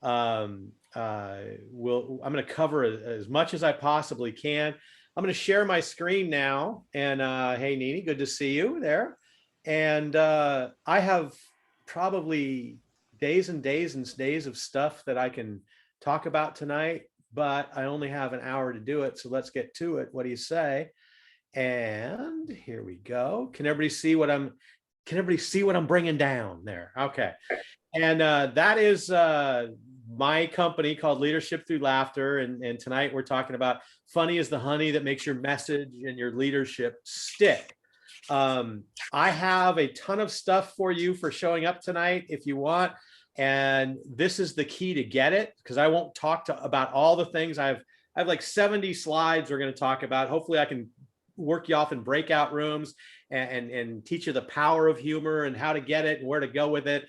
I'm going to cover as much as I possibly can. I'm going to share my screen now. And hey, Nini, good to see you there. And I have probably days and days and days of stuff that I can talk about tonight, but I only have an hour to do it. So let's get to it. What do you say? And here we go. Can everybody see what I'm bringing down there? Okay. And that is my company called Leadership Through Laughter. And tonight we're talking about funny is the honey that makes your message and your leadership stick. I have a ton of stuff for you for showing up tonight if you want. And this is the key to get it, because I won't talk about all the things. I have like 70 slides we're going to talk about. Hopefully I can work you off in breakout rooms and teach you the power of humor and how to get it and where to go with it.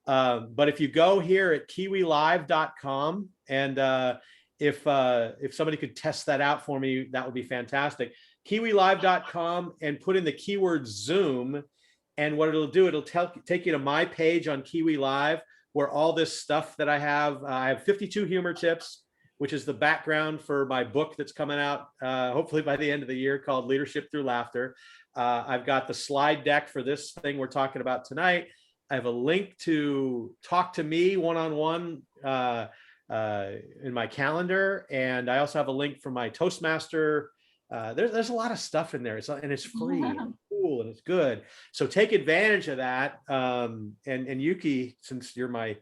But if you go here at kiwilive.com, and if somebody could test that out for me, that would be fantastic. kiwilive.com, and put in the keyword Zoom, and what it'll do, it'll take you to my page on Kiwi Live, where all this stuff that I have 52 humor tips, which is the background for my book that's coming out hopefully by the end of the year, called Leadership Through Laughter. I've got the slide deck for this thing we're talking about tonight. I have a link to talk to me one-on-one in my calendar. And I also have a link for my Toastmaster. There's a lot of stuff in there. And it's free and cool and it's good. So take advantage of that. And Yuki, since you're my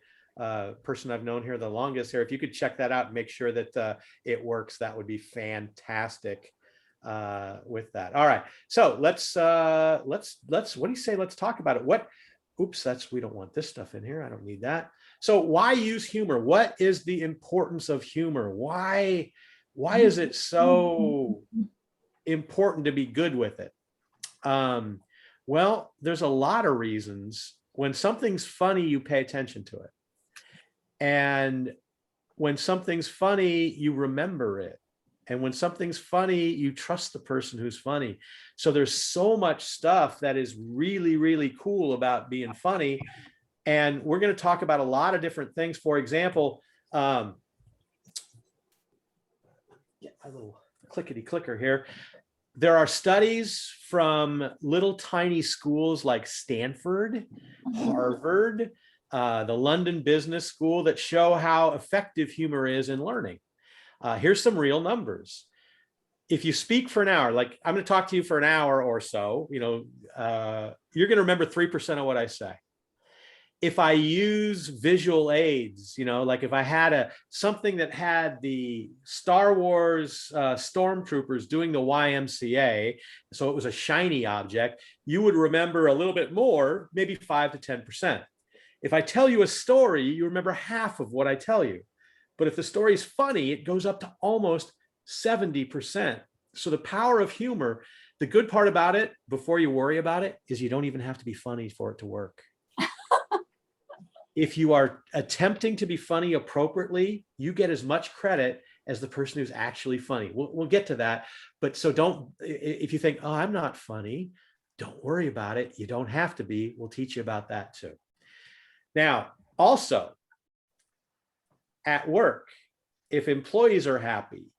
person I've known here the longest here, if you could check that out and make sure that it works, that would be fantastic with that. All right. So let's what do you say? Let's talk about it. Oops, we don't want this stuff in here. I don't need that. So why use humor? What is the importance of humor? Why is it so important to be good with it? Well, there's a lot of reasons. When something's funny, you pay attention to it. And when something's funny, you remember it. And when something's funny, you trust the person who's funny. So there's so much stuff that is really, really cool about being funny. And we're going to talk about a lot of different things. For example, get my little clickety clicker here. There are studies from little tiny schools like Stanford, Harvard, the London Business School, that show how effective humor is in learning. Here's some real numbers. If you speak for an hour, like I'm going to talk to you for an hour or so, you're going to remember 3% of what I say. If I use visual aids, like if I had something that had the Star Wars stormtroopers doing the YMCA, so it was a shiny object, you would remember a little bit more, maybe 5 to 10%. If I tell you a story, you remember half of what I tell you. But if the story is funny, it goes up to almost 70%. So the power of humor, the good part about it, before you worry about it, is you don't even have to be funny for it to work. If you are attempting to be funny appropriately, you get as much credit as the person who's actually funny. We'll get to that. But so if you think, oh, I'm not funny, don't worry about it. You don't have to be. We'll teach you about that too. Now, also, at work, if employees are happy,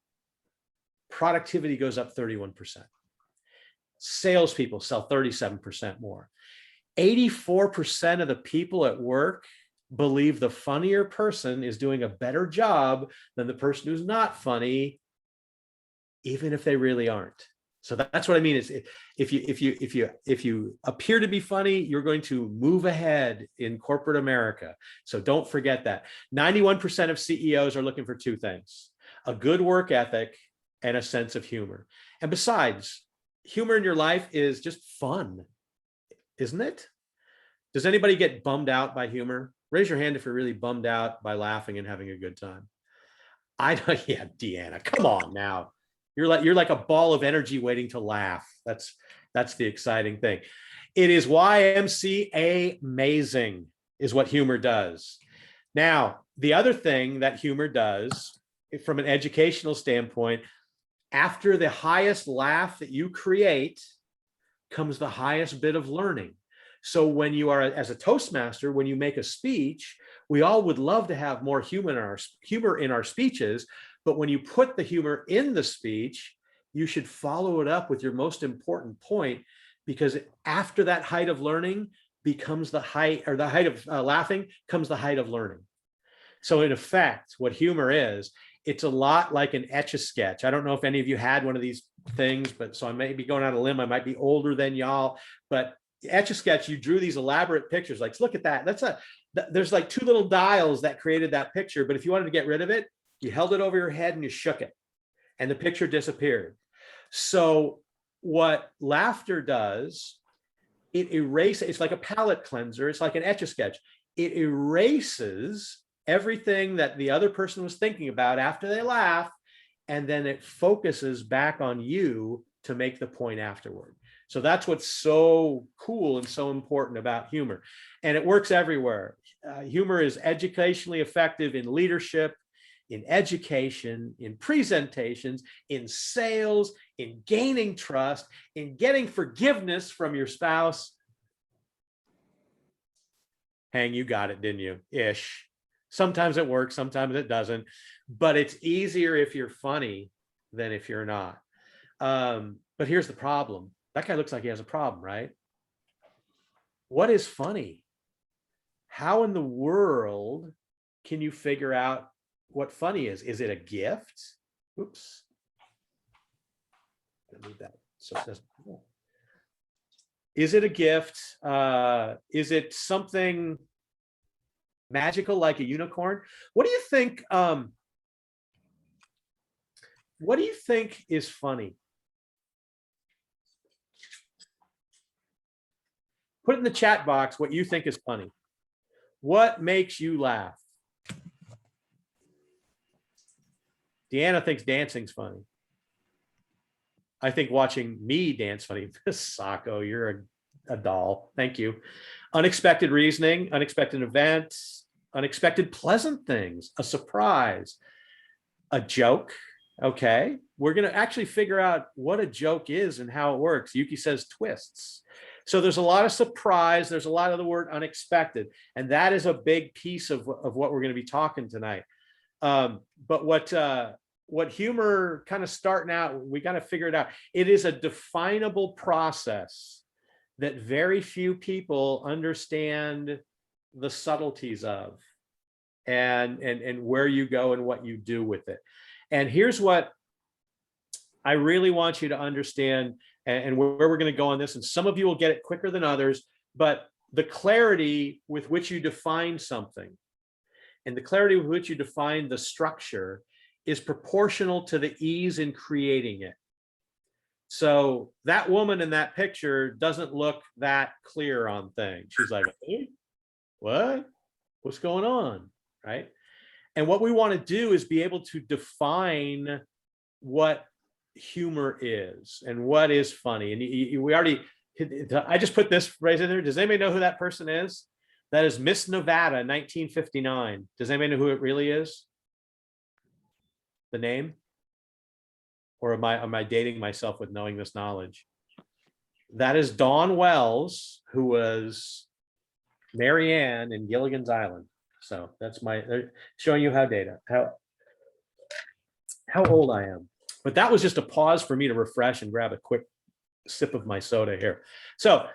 productivity goes up 31%. Salespeople sell 37% more. 84% of the people at work believe the funnier person is doing a better job than the person who's not funny, even if they really aren't. So that's what I mean is if you appear to be funny, you're going to move ahead in corporate America. So don't forget that. 91% of CEOs are looking for two things: a good work ethic and a sense of humor. And besides, humor in your life is just fun, isn't it? Does anybody get bummed out by humor? Raise your hand if you're really bummed out by laughing and having a good time. Yeah, Deanna, come on now. You're like a ball of energy waiting to laugh. That's the exciting thing. It is YMCA amazing is what humor does. Now, the other thing that humor does from an educational standpoint, after the highest laugh that you create comes the highest bit of learning. So when you are as a Toastmaster, when you make a speech, we all would love to have more humor in our speeches, but when you put the humor in the speech, you should follow it up with your most important point, because after that height of learning becomes the height, or the height of laughing comes the height of learning. So in effect, what humor is, it's a lot like an Etch-a-Sketch. I don't know if any of you had one of these things, but so I may be going out on a limb. I might be older than y'all, but Etch-a-Sketch, you drew these elaborate pictures. Like, look at that. There's like two little dials that created that picture. But if you wanted to get rid of it, you held it over your head and you shook it, and the picture disappeared. So what laughter does, it erases, it's like a palette cleanser. It's like an Etch-a-Sketch. It erases everything that the other person was thinking about after they laugh, and then it focuses back on you to make the point afterward. So that's what's so cool and so important about humor. And it works everywhere. Humor is educationally effective in leadership, in education, in presentations, in sales, in gaining trust, in getting forgiveness from your spouse. Hang, you got it, didn't you? Ish. Sometimes it works, sometimes it doesn't, but it's easier if you're funny than if you're not. But here's the problem. That guy looks like he has a problem, right? What is funny? How in the world can you figure out what funny is? Is it a gift? Oops. I need that. So is it a gift? Is it something magical like a unicorn? What do you think? What do you think is funny? Put it in the chat box what you think is funny. What makes you laugh? Deanna thinks dancing's funny. I think watching me dance funny. Sacco, you're a doll. Thank you. Unexpected reasoning, unexpected events, unexpected pleasant things, a surprise, a joke. Okay, we're going to actually figure out what a joke is and how it works. Yuki says twists. So there's a lot of surprise. There's a lot of the word unexpected. And that is a big piece of what we're going to be talking tonight. But what humor kind of starting out, we got to figure it out. It is a definable process that very few people understand the subtleties of, and where you go and what you do with it. And here's what I really want you to understand, and where we're going to go on this. And some of you will get it quicker than others, but the clarity with which you define something and the clarity with which you define the structure is proportional to the ease in creating it. So that woman in that picture doesn't look that clear on things. She's like, hey, what? What's going on? Right? And what we want to do is be able to define what humor is and what is funny. And we already, I just put this phrase in there. Does anybody know who that person is? That is Miss Nevada, 1959. Does anybody know who it really is? The name? Or am I dating myself with knowing this knowledge? That is Dawn Wells, who was Mary Ann in Gilligan's Island. So that's showing you how old I am. But that was just a pause for me to refresh and grab a quick sip of my soda here. So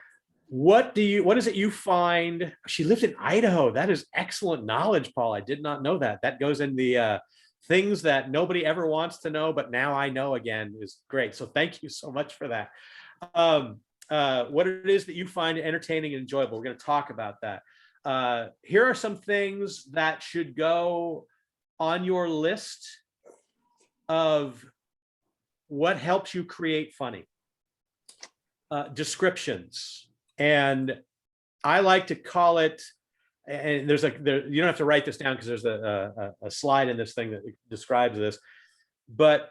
what is it you find? She lived in Idaho. That is excellent knowledge, Paul. I did not know that. That goes in the things that nobody ever wants to know, but now I know again is great. So thank you so much for that. What it is that you find entertaining and enjoyable. We're going to talk about that. Here are some things that should go on your list of what helps you create funny. Descriptions. And I like to call it, and you don't have to write this down because there's a slide in this thing that describes this, but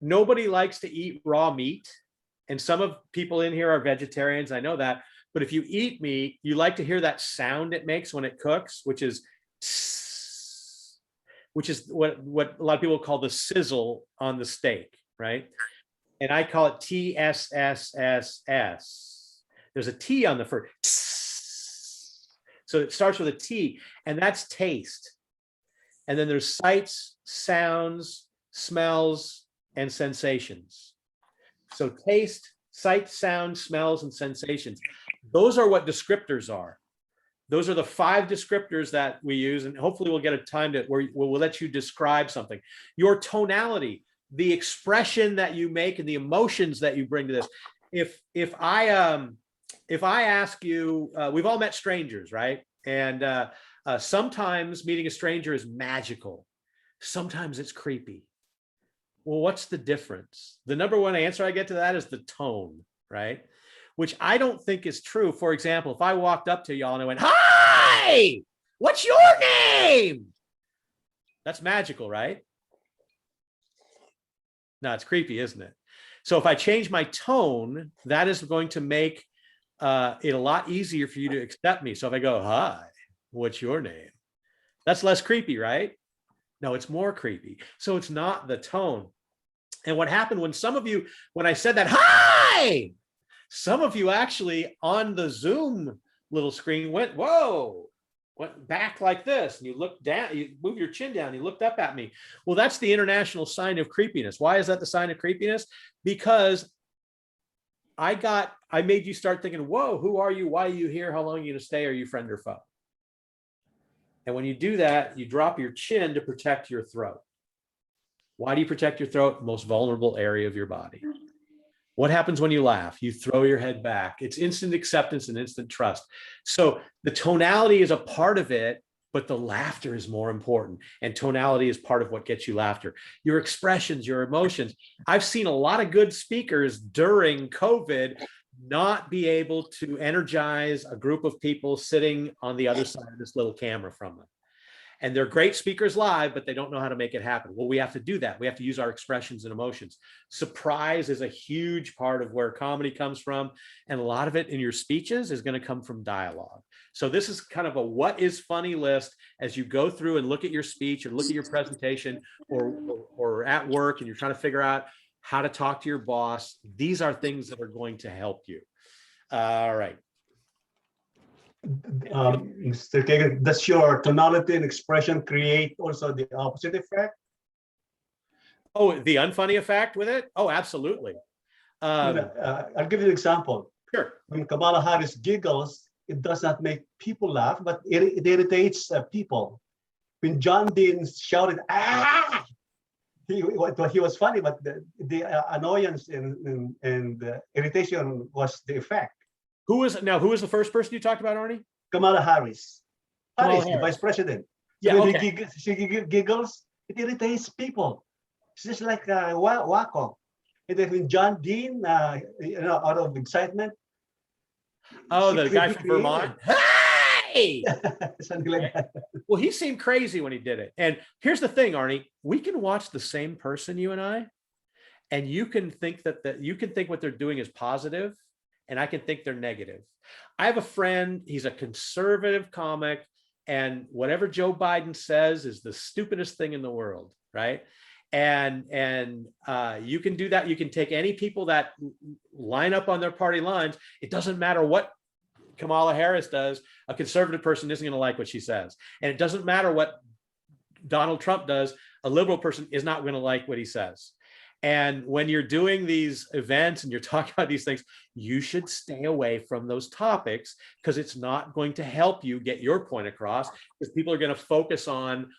nobody likes to eat raw meat. And some of people in here are vegetarians, I know that, but if you eat meat, you like to hear that sound it makes when it cooks, which is what a lot of people call the sizzle on the steak, right? And I call it TSSSS. There's a T on the first. So it starts with a T, and that's taste. And then there's sights, sounds, smells, and sensations. So taste, sight, sound, smells, and sensations. Those are what descriptors are. Those are the 5 descriptors that we use, and hopefully we'll get a time to where we'll let you describe something. Your tonality, the expression that you make, and the emotions that you bring to this. If I ask you, we've all met strangers, right? And sometimes meeting a stranger is magical. Sometimes it's creepy. Well, what's the difference? The number one answer I get to that is the tone, right? Which I don't think is true. For example, if I walked up to y'all and I went, "Hi, what's your name?" That's magical, right? No, it's creepy, isn't it? So if I change my tone, that is going to make it a lot easier for you to accept me. So if I go, "Hi, what's your name?" That's less creepy, right? No, it's more creepy. So it's not the tone. And what happened when some of you, when I said that, "Hi," some of you actually on the Zoom little screen went, "Whoa," went back like this, and you looked down, you move your chin down, you looked up at me. Well, that's the international sign of creepiness. Why is that the sign of creepiness? Because I made you start thinking, "Whoa, who are you? Why are you here? How long are you going to stay? Are you friend or foe?" And when you do that, you drop your chin to protect your throat. Why do you protect your throat? Most vulnerable area of your body. What happens when you laugh? You throw your head back. It's instant acceptance and instant trust. So the tonality is a part of it, but the laughter is more important. And tonality is part of what gets you laughter. Your expressions, your emotions. I've seen a lot of good speakers during COVID not be able to energize a group of people sitting on the other side of this little camera from them. And they're great speakers live, but they don't know how to make it happen. Well, we have to do that. We have to use our expressions and emotions. Surprise is a huge part of where comedy comes from. And a lot of it in your speeches is going to come from dialogue. So this is kind of a what is funny list as you go through and look at your speech or look at your presentation or at work and you're trying to figure out how to talk to your boss. These are things that are going to help you. All right. Mr. Kagan, does your tonality and expression create also the opposite effect? Oh, the unfunny effect with it? Oh, absolutely. I'll give you an example. Sure. When Kamala Harris giggles, it does not make people laugh, but it irritates people. When John Dean shouted, "Ah!" he was funny, but the annoyance and irritation was the effect. Who was the first person you talked about, Arnie? Kamala Harris. The vice president. Yeah, so when she giggles, it irritates people. It's just like wacko. And then when John Dean, out of excitement. Oh, the guy from Vermont. Hey! Something like that. Well, he seemed crazy when he did it. And here's the thing, Arnie, we can watch the same person, you and I, and you can think that you can think what they're doing is positive, and I can think they're negative. I have a friend, he's a conservative comic, and whatever Joe Biden says is the stupidest thing in the world, right? And you can do that. You can take any people that line up on their party lines. It doesn't matter what Kamala Harris does. A conservative person isn't going to like what she says. And it doesn't matter what Donald Trump does. A liberal person is not going to like what he says. And when you're doing these events and you're talking about these things, you should stay away from those topics because it's not going to help you get your point across because people are going to focus on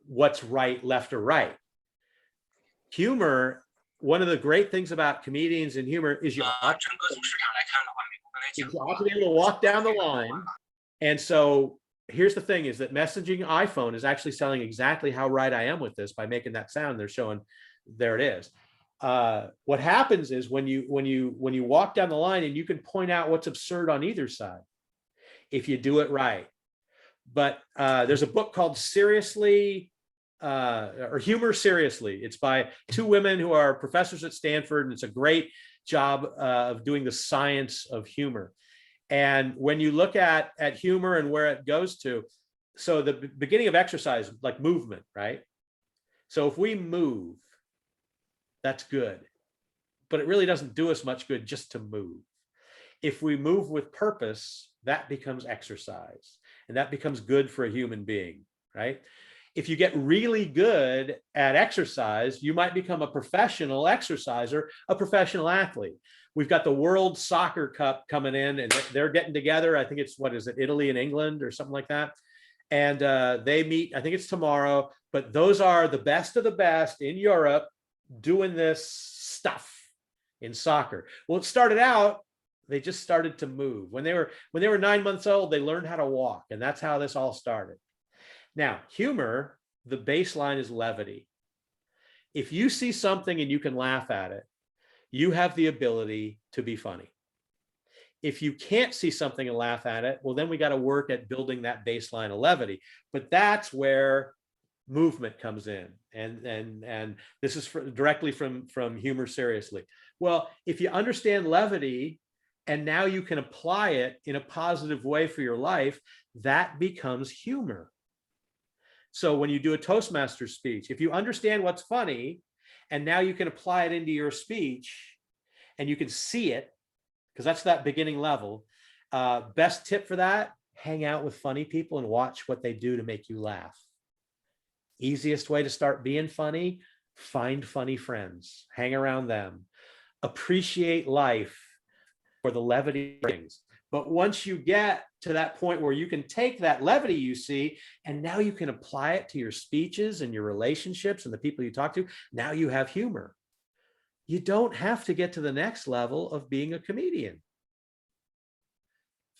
what's right, left, or right. Humor, one of the great things about comedians and humor is you ought to be able to walk down the line. And so here's the thing is that messaging iPhone is actually selling exactly how right I am with this by making that sound. They're showing, there it is. What happens is when you walk down the line and you can point out what's absurd on either side, if you do it right. But there's a book called Humor Seriously. It's by two women who are professors at Stanford, and it's a great job of doing the science of humor. And when you look at humor and where it goes to, so the beginning of exercise, like movement, right? So if we move, that's good, but it really doesn't do us much good just to move. If we move with purpose, that becomes exercise, and that becomes good for a human being, right? If you get really good at exercise, you might become a professional exerciser, a professional athlete. We've got the World Soccer Cup coming in, and they're getting together. I think it's, what is it, Italy and England or something like that. And they meet, I think it's tomorrow, but those are the best of the best in Europe doing this stuff in soccer. Well, it started out, they just started to move. When they were 9 months old, they learned how to walk, and that's how this all started. Now, humor, the baseline is levity. If you see something and you can laugh at it, you have the ability to be funny. If you can't see something and laugh at it, well, then we got to work at building that baseline of levity. But that's where movement comes in. And this is directly from Humor Seriously. Well, if you understand levity, and now you can apply it in a positive way for your life, that becomes humor. So when you do a Toastmaster speech, if you understand what's funny, and now you can apply it into your speech, and you can see it, because that's that beginning level. Best tip for that, hang out with funny people and watch what they do to make you laugh. Easiest way to start being funny, find funny friends, hang around them, appreciate life for the levity things. But once you get to that point where you can take that levity you see, and now you can apply it to your speeches and your relationships and the people you talk to, now you have humor. You don't have to get to the next level of being a comedian.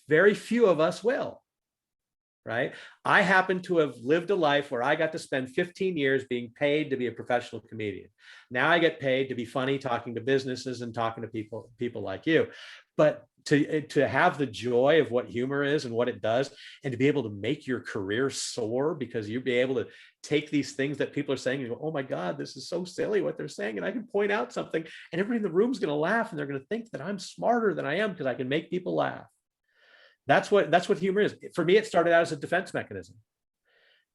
Very few of us will, right? I happen to have lived a life where I got to spend 15 years being paid to be a professional comedian. Now I get paid to be funny, talking to businesses and talking to people like you. But to have the joy of what humor is and what it does, and to be able to make your career soar because you'll be able to take these things that people are saying and go, oh my God, this is so silly what they're saying. And I can point out something and everybody in the room's going to laugh, and they're going to think that I'm smarter than I am because I can make people laugh. That's what humor is. For me, it started out as a defense mechanism,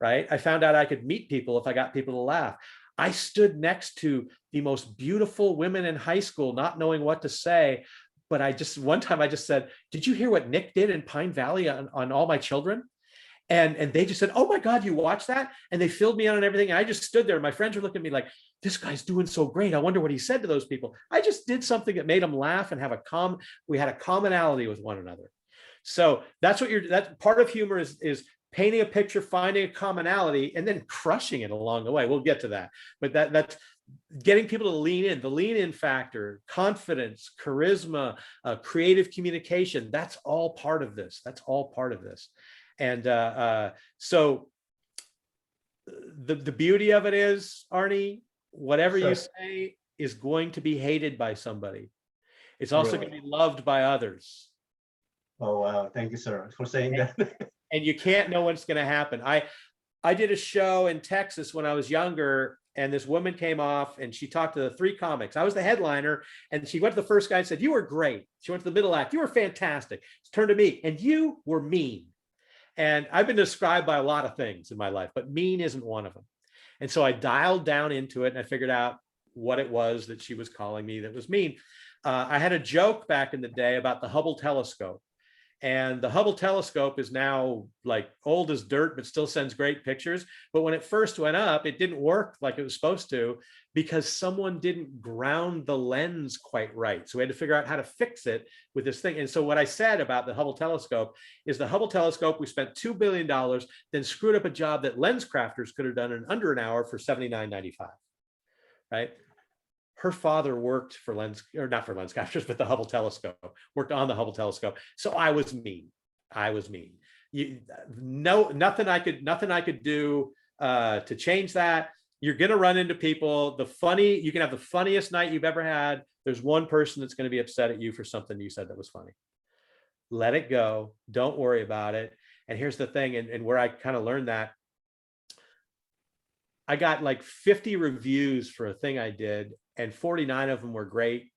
right? I found out I could meet people if I got people to laugh. I stood next to the most beautiful women in high school, not knowing what to say. But one time I just said, did you hear what Nick did in Pine Valley on All My Children? And they just said, oh my God, you watched that? And they filled me in on everything. And I just stood there. And my friends were looking at me like, this guy's doing so great. I wonder what he said to those people. I just did something that made them laugh and we had a commonality with one another. So that's part of humor is painting a picture, finding a commonality, and then crushing it along the way. We'll get to that. But that's getting people to lean in, the lean in factor, confidence, charisma, creative communication. That's all part of this. That's all part of this. And so the beauty of it is, Arnie, whatever you say is going to be hated by somebody. It's also going to be loved by others. Oh, wow. Thank you, sir, for saying that. And you can't know what's going to happen. I did a show in Texas when I was younger, and this woman came off and she talked to the 3 comics. I was the headliner, and she went to the first guy and said, you were great. She went to the middle act. You were fantastic. She turned to me, and you were mean. And I've been described by a lot of things in my life, but mean isn't one of them. And so I dialed down into it, and I figured out what it was that she was calling me that was mean. I had a joke back in the day about the Hubble telescope. And the Hubble telescope is now like old as dirt, but still sends great pictures. But when it first went up, it didn't work like it was supposed to because someone didn't ground the lens quite right. So we had to figure out how to fix it with this thing. And so what I said about the Hubble telescope is the Hubble telescope, we spent $2 billion, then screwed up a job that lens crafters could have done in under an hour for $79.95, right? Her father worked for not for lens crafters, but the Hubble telescope, worked on the Hubble telescope. So I was mean. Nothing I could do to change that. You're going to run into people. You can have the funniest night you've ever had. There's one person that's going to be upset at you for something you said that was funny. Let it go. Don't worry about it. And here's the thing, and where I kind of learned that, I got like 50 reviews for a thing I did, and 49 of them were great.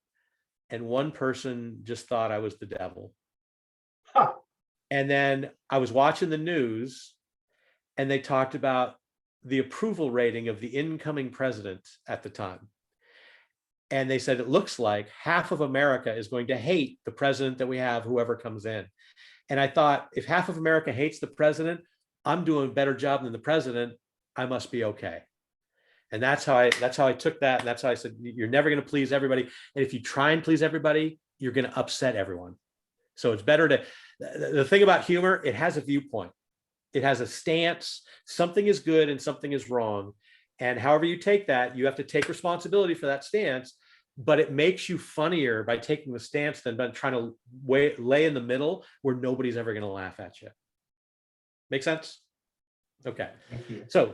And one person just thought I was the devil. Huh. And then I was watching the news, and they talked about the approval rating of the incoming president at the time. And they said, it looks like half of America is going to hate the president that we have, whoever comes in. And I thought, if half of America hates the president, I'm doing a better job than the president. I must be okay. And that's how I took that. And that's how I said, you're never going to please everybody. And if you try and please everybody, you're going to upset everyone. So it's better to, the thing about humor, it has a viewpoint. It has a stance. Something is good and something is wrong. And however you take that, you have to take responsibility for that stance, but it makes you funnier by taking the stance than by trying to lay in the middle where nobody's ever going to laugh at you. Make sense? Okay. Thank you. So,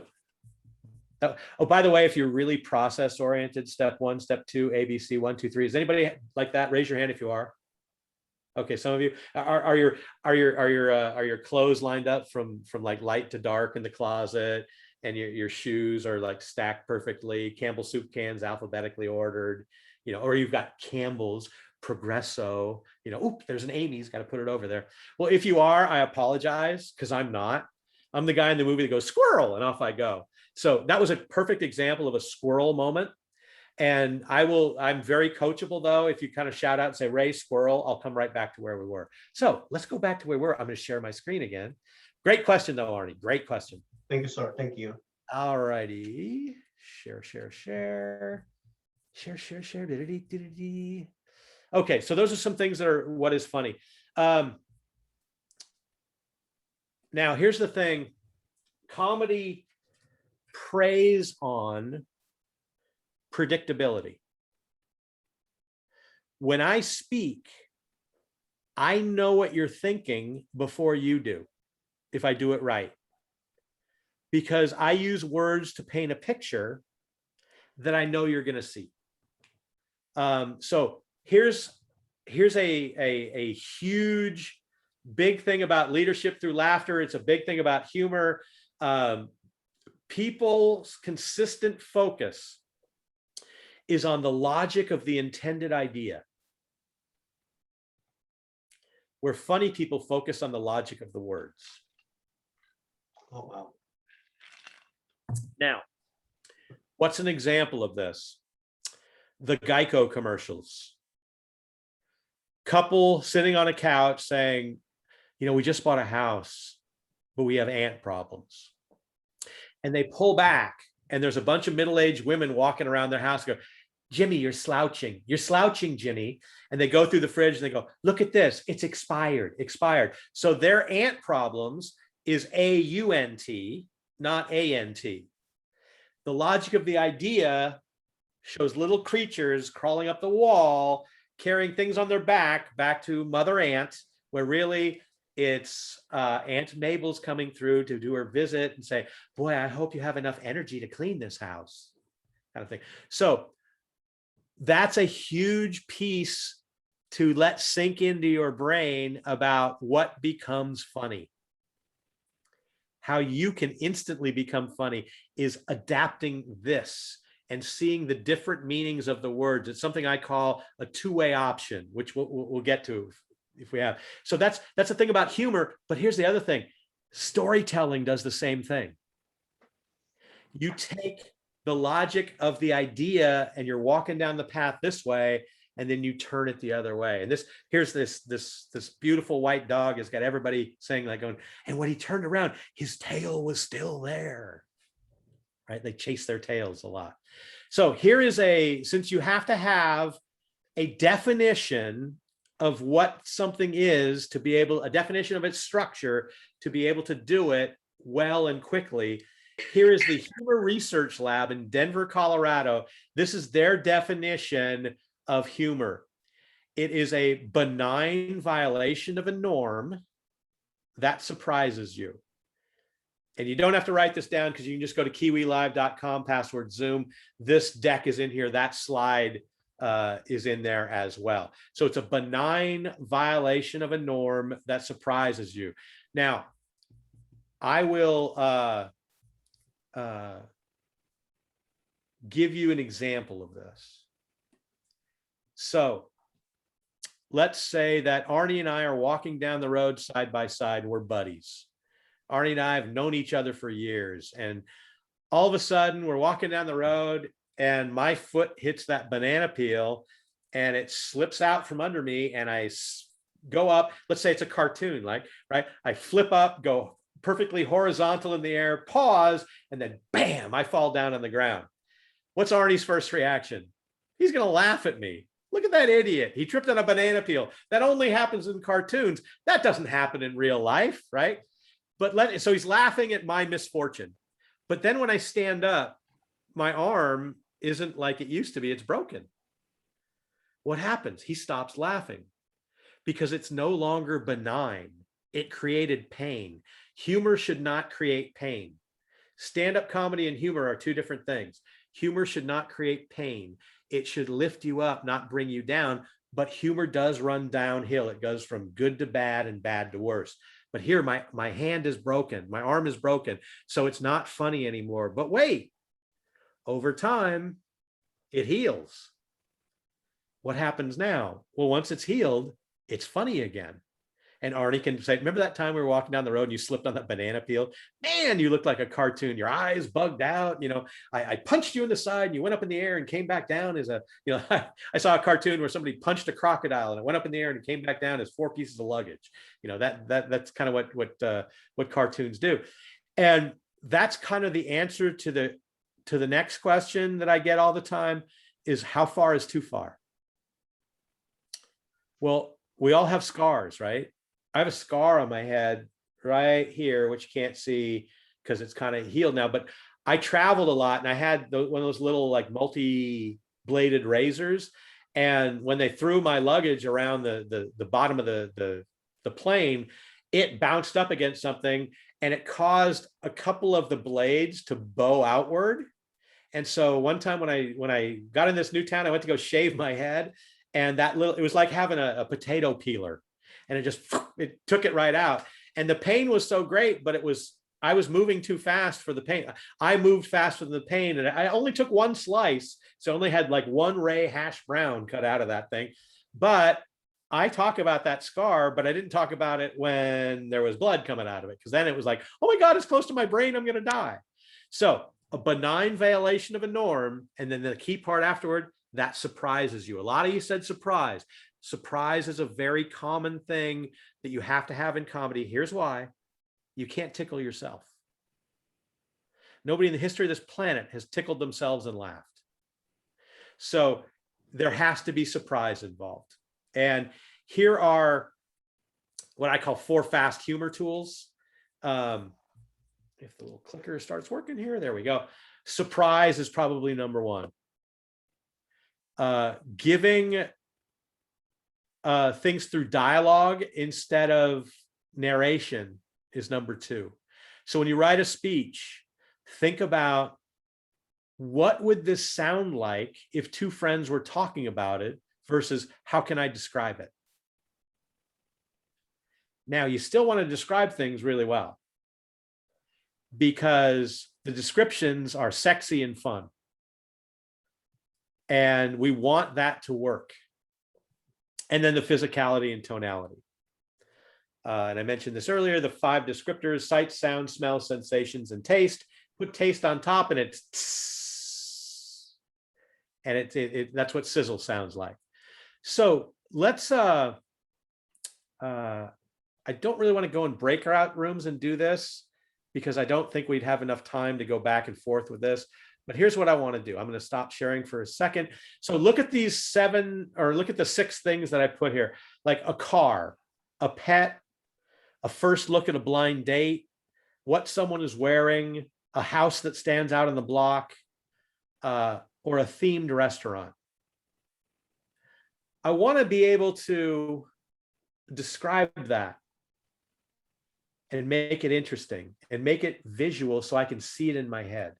oh, by the way, if you're really process oriented, step 1, step 2, ABC, 1, 2, 3, is anybody like that? Raise your hand if you are. Okay, some of you are your clothes lined up from like light to dark in the closet, and your shoes are like stacked perfectly, Campbell soup cans alphabetically ordered, you know, or you've got Campbell's, Progresso, you know, oop, there's an Amy's, got to put it over there. Well, if you are, I apologize, because I'm not. I'm the guy in the movie that goes squirrel and off I go. So that was a perfect example of a squirrel moment. And I'm very coachable though. If you kind of shout out and say, Ray, squirrel, I'll come right back to where we were. So let's go back to where we were. I'm going to share my screen again. Great question though, Arnie. Great question. Thank you, sir. Thank you. All righty. Share. Okay, so those are some things that are what is funny. Now, here's the thing. Comedy preys on predictability. When I speak, I know what you're thinking before you do, if I do it right. Because I use words to paint a picture that I know you're going to see. So here's a huge, big thing about leadership through laughter. It's a big thing about humor. People's consistent focus is on the logic of the intended idea, where funny people focus on the logic of the words. Oh, wow. Now, what's an example of this? The Geico commercials. Couple sitting on a couch saying, you know, we just bought a house, but we have ant problems. And they pull back and there's a bunch of middle-aged women walking around their house and go, Jimmy, you're slouching. You're slouching, Jimmy. And they go through the fridge and they go, look at this. It's expired. So their ant problems is A-U-N-T, not A-N-T. The logic of the idea shows little creatures crawling up the wall, carrying things on their back to Mother Ant, where really it's Aunt Mabel's coming through to do her visit and say, boy, I hope you have enough energy to clean this house, kind of thing. So that's a huge piece to let sink into your brain about what becomes funny. How you can instantly become funny is adapting this and seeing the different meanings of the words. It's something I call a two-way option, which we'll get to if we have. So that's the thing about humor. But here's the other thing. Storytelling does the same thing. You take the logic of the idea and you're walking down the path this way, and then you turn it the other way. And here's this beautiful white dog has got everybody saying, like, going, and when he turned around, his tail was still there. Right? They chase their tails a lot. So here is since you have to have a definition of what something is to be able, a definition of its structure to be able to do it well and quickly. Here is the Humor Research Lab in Denver, Colorado. This is their definition of humor. It is a benign violation of a norm that surprises you. And you don't have to write this down because you can just go to kiwilive.com, password Zoom. This deck is in here. That slide is in there as well. So it's a benign violation of a norm that surprises you. Now, I will give you an example of this. So let's say that Arnie and I are walking down the road side by side. We're buddies. Arnie and I have known each other for years. And all of a sudden we're walking down the road and my foot hits that banana peel and it slips out from under me, and I go up. Let's say it's a cartoon, like, right? I flip up, go perfectly horizontal in the air, pause, and then bam, I fall down on the ground. What's Arnie's first reaction? He's going to laugh at me. Look at that idiot. He tripped on a banana peel. That only happens in cartoons. That doesn't happen in real life, right? But so he's laughing at my misfortune. But then when I stand up, my arm isn't like it used to be. It's broken. What happens? He stops laughing because it's no longer benign. It created pain. Humor should not create pain. Stand-up comedy and humor are two different things. Humor should not create pain. It should lift you up, not bring you down. But humor does run downhill. It goes from good to bad and bad to worse. But here, my hand is broken. My arm is broken. So it's not funny anymore. But wait, over time, it heals. What happens now? Well, once it's healed, it's funny again. And Arnie can say, remember that time we were walking down the road and you slipped on that banana peel? Man, you looked like a cartoon. Your eyes bugged out. You know, I punched you in the side and you went up in the air and came back down as a, you know, I saw a cartoon where somebody punched a crocodile and it went up in the air and it came back down as 4 pieces of luggage. You know, that's kind of what cartoons do. And that's kind of the answer to the next question that I get all the time is, how far is too far? Well, we all have scars, right? I have a scar on my head right here, which you can't see because it's kind of healed now, but I traveled a lot and I had one of those little like multi-bladed razors. And when they threw my luggage around the bottom of the plane, it bounced up against something and it caused a couple of the blades to bow outward. And so one time when I got in this new town, I went to go shave my head, and it was like having a potato peeler. And it took it right out. And the pain was so great, but I was moving too fast for the pain. I moved faster than the pain, and I only took one slice. So I only had like one Ray hash brown cut out of that thing. But I talk about that scar, but I didn't talk about it when there was blood coming out of it, because then it was like, oh my God, it's close to my brain, I'm going to die. So a benign violation of a norm, and then the key part afterward, that surprises you. A lot of you said surprise. Surprise is a very common thing that you have to have in comedy. Here's why. You can't tickle yourself. Nobody in the history of this planet has tickled themselves and laughed. So there has to be surprise involved. And here are what I call 4 fast humor tools. If the little clicker starts working here, there we go. Surprise is probably number 1. Giving things through dialogue instead of narration is number 2. So when you write a speech, think about, what would this sound like if 2 friends were talking about it versus how can I describe it? Now, you still want to describe things really well because the descriptions are sexy and fun. And we want that to work. And then the physicality and tonality. And I mentioned this earlier, the 5 descriptors: sight, sound, smell, sensations, and taste. Put taste on top and it's tss, and that's what sizzle sounds like. So let's, I don't really want to go in breakout rooms and do this because I don't think we'd have enough time to go back and forth with this. But here's what I want to do. I'm going to stop sharing for a second. So look at these 7, or look at the 6 things that I put here, like a car, a pet, a first look at a blind date, what someone is wearing, a house that stands out on the block, or a themed restaurant. I want to be able to describe that and make it interesting and make it visual so I can see it in my head.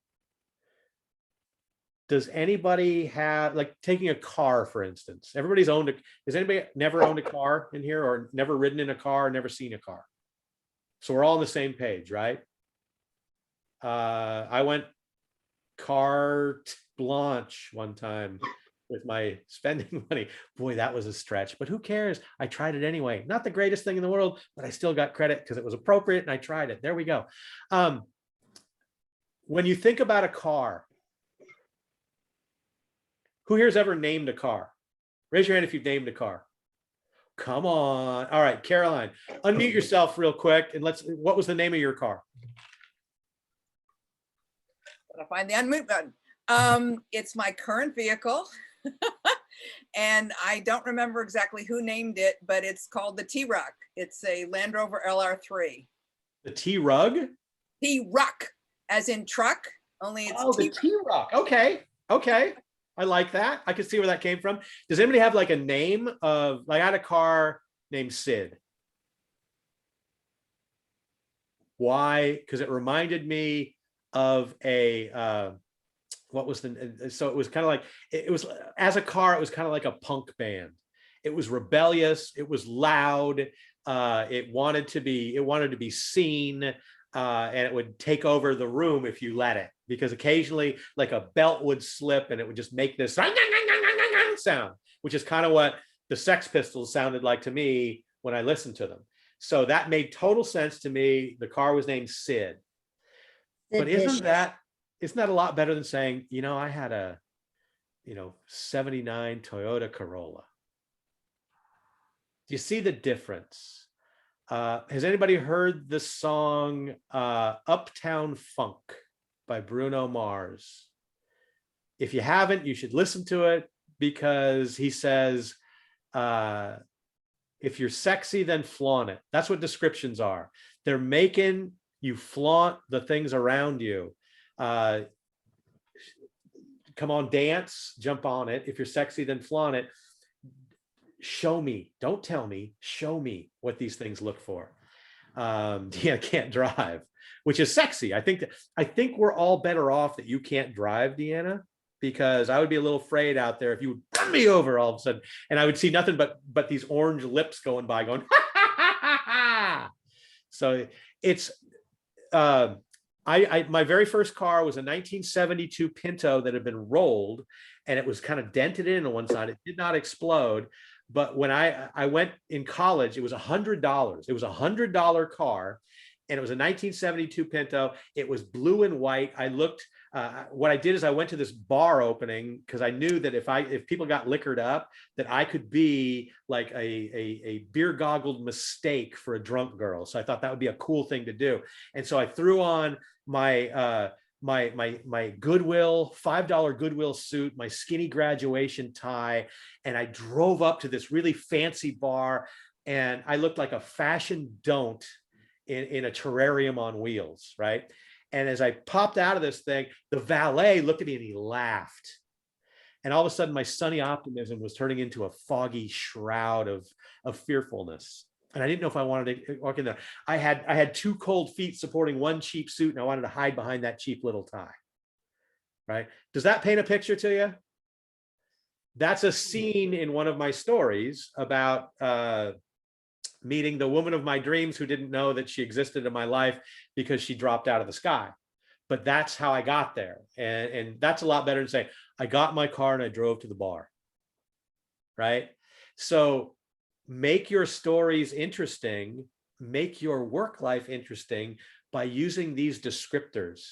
Does anybody have, like, taking a car, for instance? Everybody's owned has anybody never owned a car in here, or never ridden in a car, never seen a car? So we're all on the same page, right? I went carte blanche one time with my spending money. Boy, that was a stretch, but who cares? I tried it anyway. Not the greatest thing in the world, but I still got credit because it was appropriate and I tried it. There we go. When you think about a car, Who here's ever named a car? Raise your hand if you've named a car. Come on. All right, Caroline, unmute yourself real quick and what was the name of your car? I'll find the unmute button. It's my current vehicle. And I don't remember exactly who named it, but it's called the T-Ruck. It's a Land Rover LR3. The T-Rug? T-Ruck, as in truck, only it's the T-Ruck. Okay. Okay. I like that. I can see where that came from. Does anybody have like a name of, like I had a car named Sid. Why? Because it reminded me of a, what was so it was kind of like, it was, as a car, it was kind of like a punk band. It was rebellious. It was loud. It wanted to be seen. And it would take over the room if you let it, because occasionally like a belt would slip and it would just make this sound, which is kind of what the Sex Pistols sounded like to me when I listened to them. So that made total sense to me. The car was named Sid. But isn't that a lot better than saying, you know, I had a, 79 Toyota Corolla. Do you see the difference? Has anybody heard the song Uptown Funk by Bruno Mars? If you haven't, you should listen to it, because he says, if you're sexy, then flaunt it. That's what descriptions are. They're making you flaunt the things around you. Come on, dance, jump on it. If you're sexy, then flaunt it. Show me, don't tell me, show me what these things look for. Yeah, can't drive, which is sexy. I think we're all better off that you can't drive, Deanna, because I would be a little afraid out there if you would run me over all of a sudden and I would see nothing but these orange lips going by going, ha, ha, ha, ha, ha. So it's, my very first car was a 1972 Pinto that had been rolled, and it was kind of dented in on one side. It did not explode. But when I went in college, it was $100. It was $100 car, and it was a 1972 Pinto. It was blue and white. I looked. What I did is I went to this bar opening because I knew that if people got liquored up, that I could be like a beer goggled mistake for a drunk girl. So I thought that would be a cool thing to do. And so I threw on my my Goodwill, $5 Goodwill suit, my skinny graduation tie, and I drove up to this really fancy bar, and I looked like a fashion don't in a terrarium on wheels, right? And as I popped out of this thing, the valet looked at me and he laughed. And all of a sudden, my sunny optimism was turning into a foggy shroud of fearfulness. And I didn't know if I wanted to walk in there. I had 2 cold feet supporting one cheap suit, and I wanted to hide behind that cheap little tie. Right? Does that paint a picture to you? That's a scene in one of my stories about meeting the woman of my dreams who didn't know that she existed in my life because she dropped out of the sky. But that's how I got there. And that's a lot better than saying, I got in my car and I drove to the bar. Right? So make your stories interesting, make your work life interesting by using these descriptors.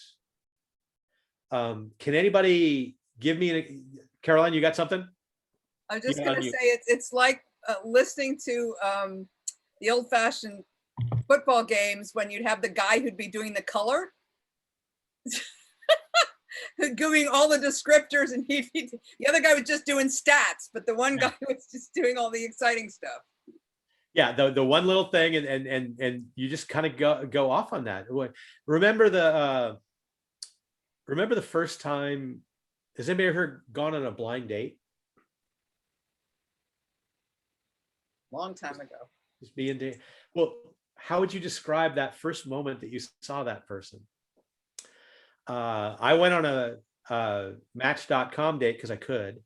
Can anybody give me Caroline, you got something? I was just going to say it's like listening to the old-fashioned football games when you'd have the guy who'd be doing the color, doing all the descriptors, and the other guy was just doing stats, but the one guy was just doing all the exciting stuff. Yeah, the one little thing, and you just kind of go off on that. Remember the first time? Has anybody ever gone on a blind date? Long time ago. Just being date. Well, how would you describe that first moment that you saw that person? I went on a Match.com date because I could,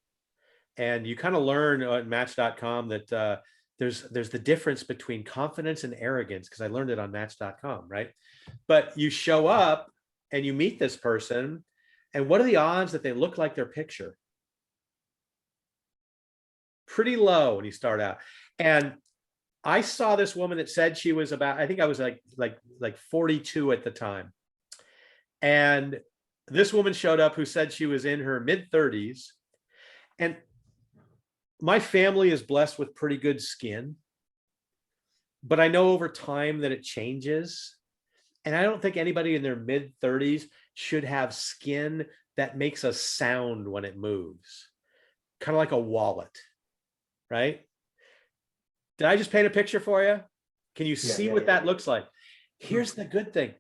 and you kind of learn on Match.com that there's the difference between confidence and arrogance, because I learned it on Match.com, right? But you show up and you meet this person, and what are the odds that they look like their picture? Pretty low when you start out. And I saw this woman that said she was about, I think I was like 42 at the time. And this woman showed up who said she was in her mid-30s. And my family is blessed with pretty good skin, but I know over time that it changes. And I don't think anybody in their mid 30s should have skin that makes a sound when it moves, kind of like a wallet, right? Did I just paint a picture for you? Can you see what that looks like? Here's the good thing.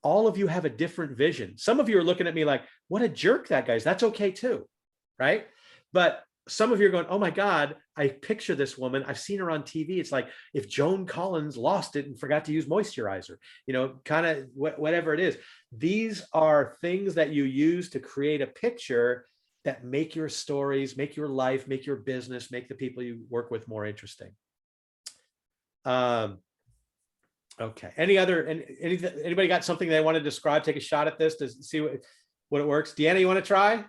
All of you have a different vision. Some of you are looking at me like, what a jerk that guy is. That's okay too, right? But some of you are going, oh my God, I picture this woman. I've seen her on TV. It's like if Joan Collins lost it and forgot to use moisturizer, you know, kind of whatever it is. These are things that you use to create a picture that make your stories, make your life, make your business, make the people you work with more interesting. Okay. Anybody got something they want to describe? Take a shot at this to see what it works. Deanna, you want to try?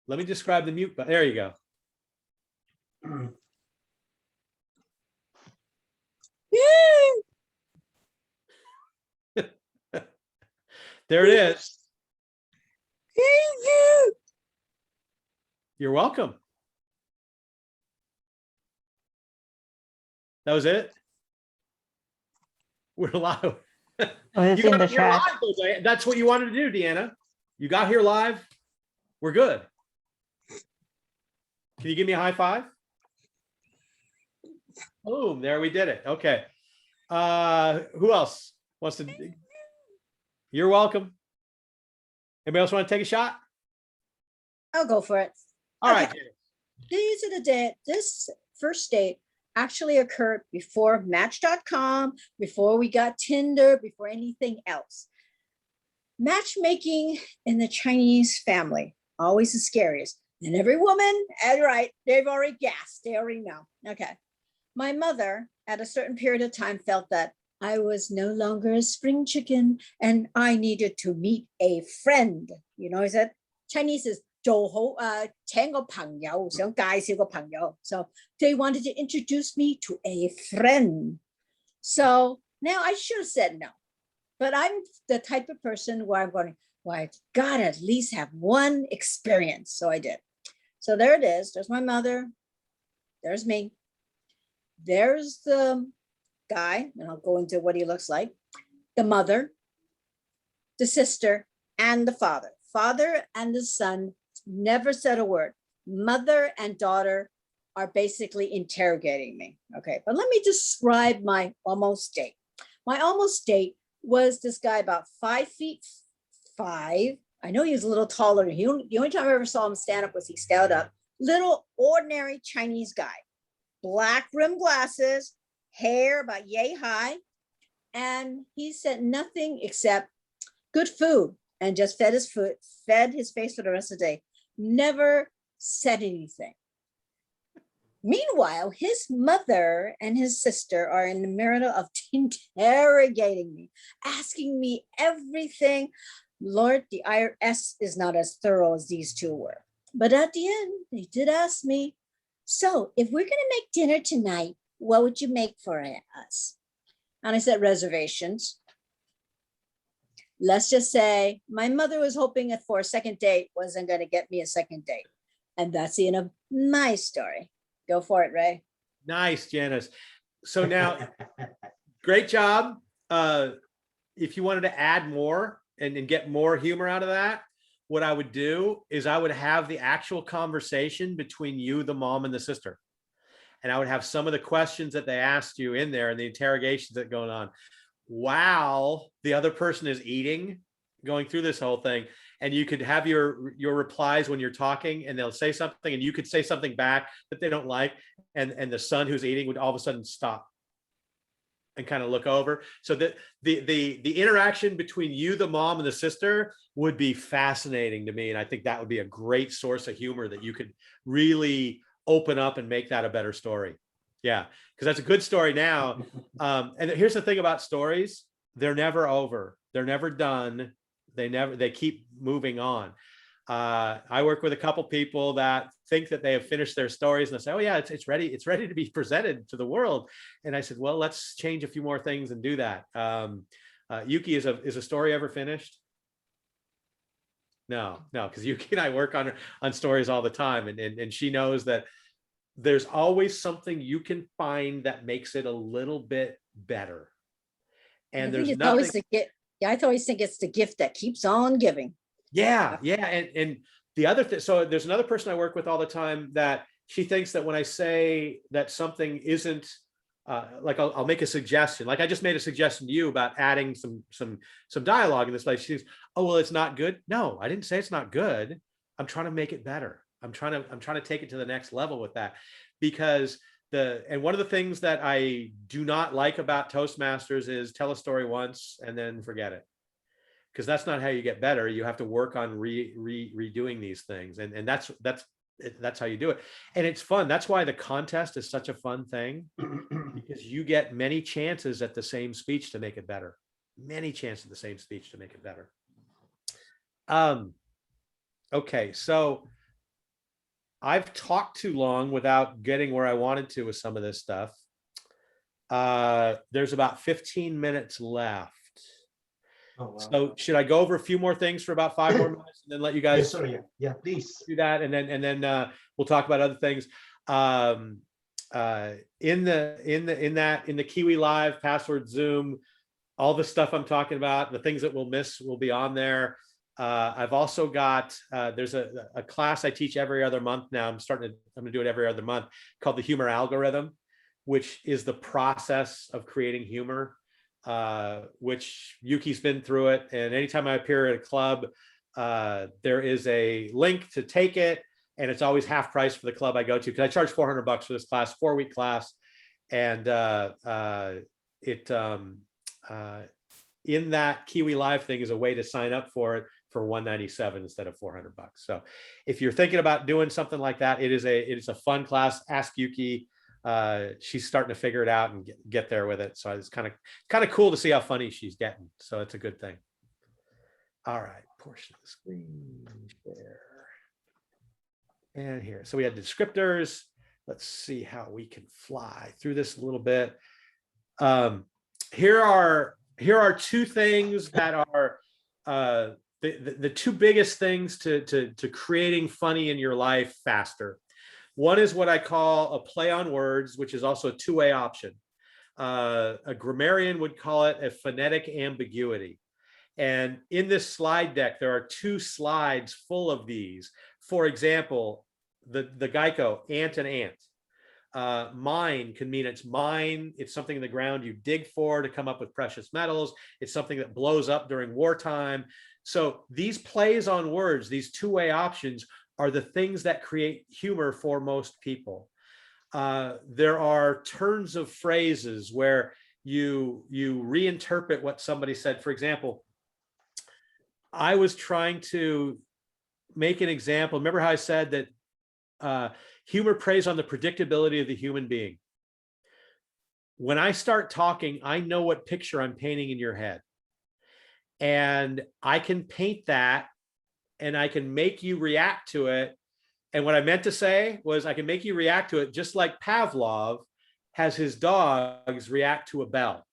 Let me describe the mute button. There you go. There it is. You're welcome. That was it. We're live. Oh, it's in the chat. Live, that's what you wanted to do, Deanna. You got here live. We're good. Can you give me a high five? Boom, there we did it. Okay. Who else wants to? You're welcome. Anybody else want to take a shot? I'll go for it. All right. These are the day. This first date actually occurred before Match.com, before we got Tinder, before anything else. Matchmaking in the Chinese family, always the scariest. And every woman, right, they've already guessed, they already know. Okay. My mother, at a certain period of time, felt that I was no longer a spring chicken and I needed to meet a friend. You know, he said, Chinese is 做好請個朋友，想介紹個朋友. So they wanted to introduce me to a friend. So now I should have said no, but I'm the type of person where I'm going, well, I gotta at least have one experience. So I did. So there it is. There's my mother. There's me. There's the guy, and I'll go into what he looks like. The mother, the sister, and the father. Father and the son never said a word. Mother and daughter are basically interrogating me. Okay, but let me describe my almost date. My almost date was this guy about 5'5". I know he was a little taller. The only time I ever saw him stand up was he stood up. Little ordinary Chinese guy, black rimmed glasses, hair about yay high. And he said nothing except good food and just fed his face for the rest of the day. Never said anything. Meanwhile, his mother and his sister are in the middle of interrogating me, asking me everything. Lord, the IRS is not as thorough as these two were. But at the end, they did ask me, so if we're going to make dinner tonight, what would you make for us? And I said, reservations. Let's just say my mother was hoping that for a second date wasn't going to get me a second date. And that's the end of my story. Go for it, Ray. Nice, Janice. So now, great job. If you wanted to add more and get more humor out of that, what I would do is I would have the actual conversation between you, the mom, and the sister. And I would have some of the questions that they asked you in there and the interrogations that are going on while the other person is eating, going through this whole thing. And you could have your replies when you're talking, and they'll say something and you could say something back that they don't like. And the son who's eating would all of a sudden stop and kind of look over. So that the interaction between you, the mom, and the sister would be fascinating to me. And I think that would be a great source of humor that you could really open up and make that a better story. Yeah, because that's a good story now. And here's the thing about stories. They're never over. They're never done. They keep moving on. I work with a couple people that think that they have finished their stories and they say, oh yeah, it's ready. It's ready to be presented to the world. And I said, well, let's change a few more things and do that. Yuki, is a story ever finished? No, because Yuki and I work on stories all the time, and she knows that there's always something you can find that makes it a little bit better. And there's it's nothing. always the gift. Yeah, I always think it's the gift that keeps on giving. Yeah, and the other thing. So there's another person I work with all the time that she thinks that when I say that something isn't like I'll make a suggestion, like I just made a suggestion to you about adding some dialogue in this place. She says, "Oh, well, it's not good." No, I didn't say it's not good. I'm trying to make it better. I'm trying to take it to the next level with that, because one of the things that I do not like about Toastmasters is tell a story once and then forget it, because that's not how you get better. You have to work on redoing these things, and that's how you do it. And it's fun. That's why the contest is such a fun thing, because you get many chances at the same speech to make it better. Many chances at the same speech to make it better. Okay, so I've talked too long without getting where I wanted to with some of this stuff. There's about 15 minutes left. Oh, wow. So should I go over a few more things for about 5 more minutes and then let you guys Yes, sir. Yeah, please. do that, and then we'll talk about other things. In the Kiwi Live password Zoom, all the stuff I'm talking about, the things that we'll miss will be on there. I've also got there's a class I teach every other month now. I'm gonna do it every other month, called the humor algorithm, which is the process of creating humor, which Yuki's been through it. And anytime I appear at a club, there is a link to take it, and it's always half price for the club I go to, because I charge $400 for this class, 4-week class. And in that Kiwi Live thing is a way to sign up for it for $197 instead of $400. So if you're thinking about doing something like that, it is a fun class. Ask Yuki. She's starting to figure it out and get there with it. So it's kind of cool to see how funny she's getting. So it's a good thing. All right, portion of the screen share. And here, so we had descriptors. Let's see how we can fly through this a little bit. Here are 2 things that are the 2 biggest things to creating funny in your life faster. One is what I call a play on words, which is also a 2-way option. A grammarian would call it a phonetic ambiguity. And in this slide deck, there are 2 slides full of these. For example, the Geico, ant and ant. Mine can mean it's mine. It's something in the ground you dig for to come up with precious metals. It's something that blows up during wartime. So these plays on words, these 2-way options, are the things that create humor for most people. There are turns of phrases where you reinterpret what somebody said. For example, I was trying to make an example. Remember how I said that humor preys on the predictability of the human being? When I start talking, I know what picture I'm painting in your head. And I can paint that, and I can make you react to it. And what I meant to say was I can make you react to it just like Pavlov has his dogs react to a bell.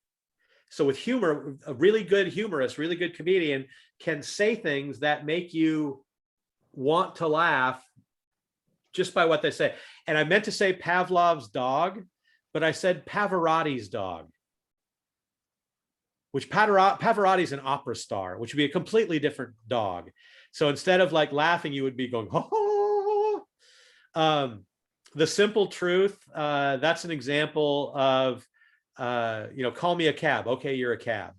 So with humor, a really good humorist, really good comedian can say things that make you want to laugh just by what they say. And I meant to say Pavlov's dog, but I said Pavarotti's dog, which Pavarotti is an opera star, which would be a completely different dog. So instead of like laughing, you would be going, oh. The simple truth, that's an example of, call me a cab. Okay, you're a cab.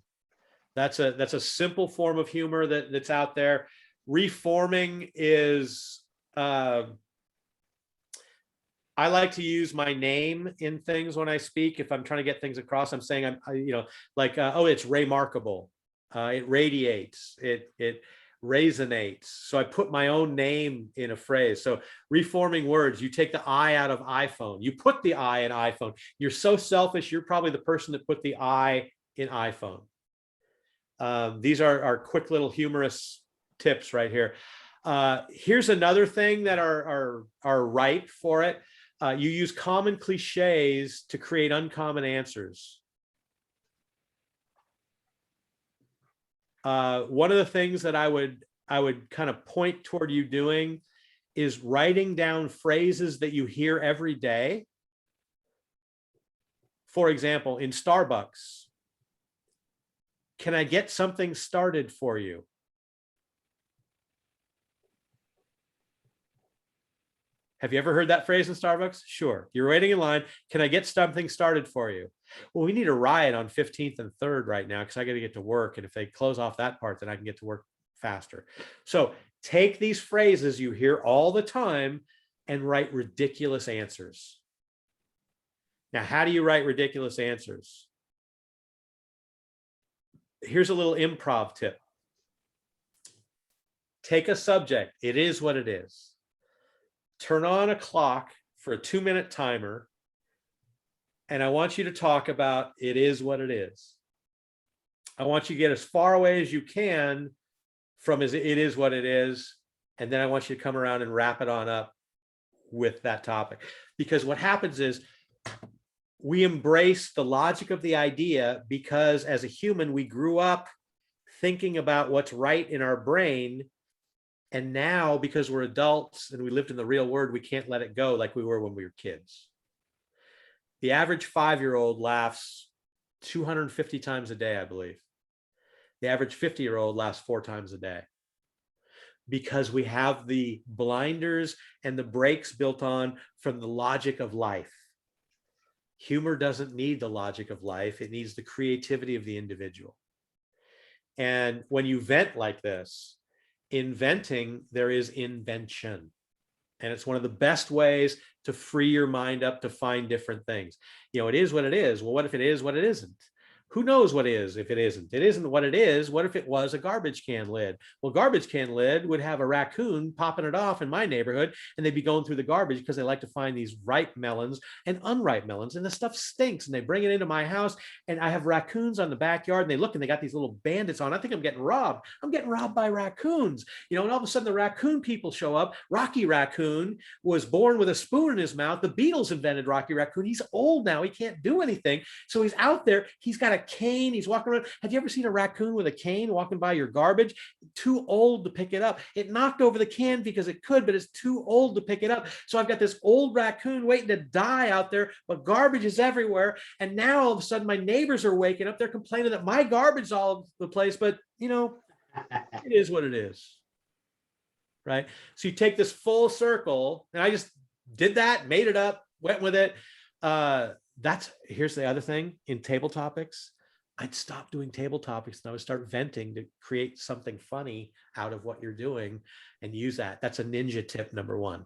That's a simple form of humor that's out there. Reforming is, I like to use my name in things when I speak. If I'm trying to get things across, I'm saying, oh, it's remarkable. It radiates, it resonates. So I put my own name in a phrase. So reforming words, you take the I out of iPhone, you put the I in iPhone. You're so selfish. You're probably the person that put the I in iPhone. These are our quick little humorous tips right here. Here's another thing that are ripe for it. You use common cliches to create uncommon answers. One of the things that I would kind of point toward you doing is writing down phrases that you hear every day. For example, in Starbucks, can I get something started for you? Have you ever heard that phrase in Starbucks? Sure. You're waiting in line. Can I get something started for you? Well, we need a ride on 15th and 3rd right now because I got to get to work. And if they close off that part, then I can get to work faster. So take these phrases you hear all the time and write ridiculous answers. Now, how do you write ridiculous answers? Here's a little improv tip. Take a subject. It is what it is. Turn on a clock for a 2-minute timer. And I want you to talk about it is what it is. I want you to get as far away as you can from it is what it is. And then I want you to come around and wrap it on up with that topic. Because what happens is we embrace the logic of the idea because as a human, we grew up thinking about what's right in our brain. And now, because we're adults and we lived in the real world, we can't let it go like we were when we were kids. The average 5-year-old laughs 250 times a day, I believe. The average 50-year-old laughs 4 times a day. Because we have the blinders and the brakes built on from the logic of life. Humor doesn't need the logic of life. It needs the creativity of the individual. And when you vent like this, in venting, there is invention. And it's one of the best ways to free your mind up to find different things. You know, it is what it is. Well, what if it is what it isn't? Who knows what is if it isn't? It isn't what it is. What if it was a garbage can lid? Well, garbage can lid would have a raccoon popping it off in my neighborhood, and they'd be going through the garbage because they like to find these ripe melons and unripe melons, and the stuff stinks, and they bring it into my house, and I have raccoons on the backyard, and they look, and they got these little bandits on. I think I'm getting robbed. I'm getting robbed by raccoons. You know, and all of a sudden the raccoon people show up. Rocky Raccoon was born with a spoon in his mouth. The Beatles invented Rocky Raccoon. He's old now. He can't do anything. So he's out there. He's got a cane. He's walking around. Have you ever seen a raccoon with a cane walking by your garbage? Too old to pick it up. It knocked over the can because it could, but it's too old to pick it up. So I've got this old raccoon waiting to die out there, but garbage is everywhere. And now all of a sudden my neighbors are waking up. They're complaining that my garbage is all over the place, but you know, it is what it is. Right? So you take this full circle, and I just did that, made it up, went with it. Here's the other thing in table topics. I'd stop doing table topics and I would start venting to create something funny out of what you're doing and use that. That's a ninja tip number 1.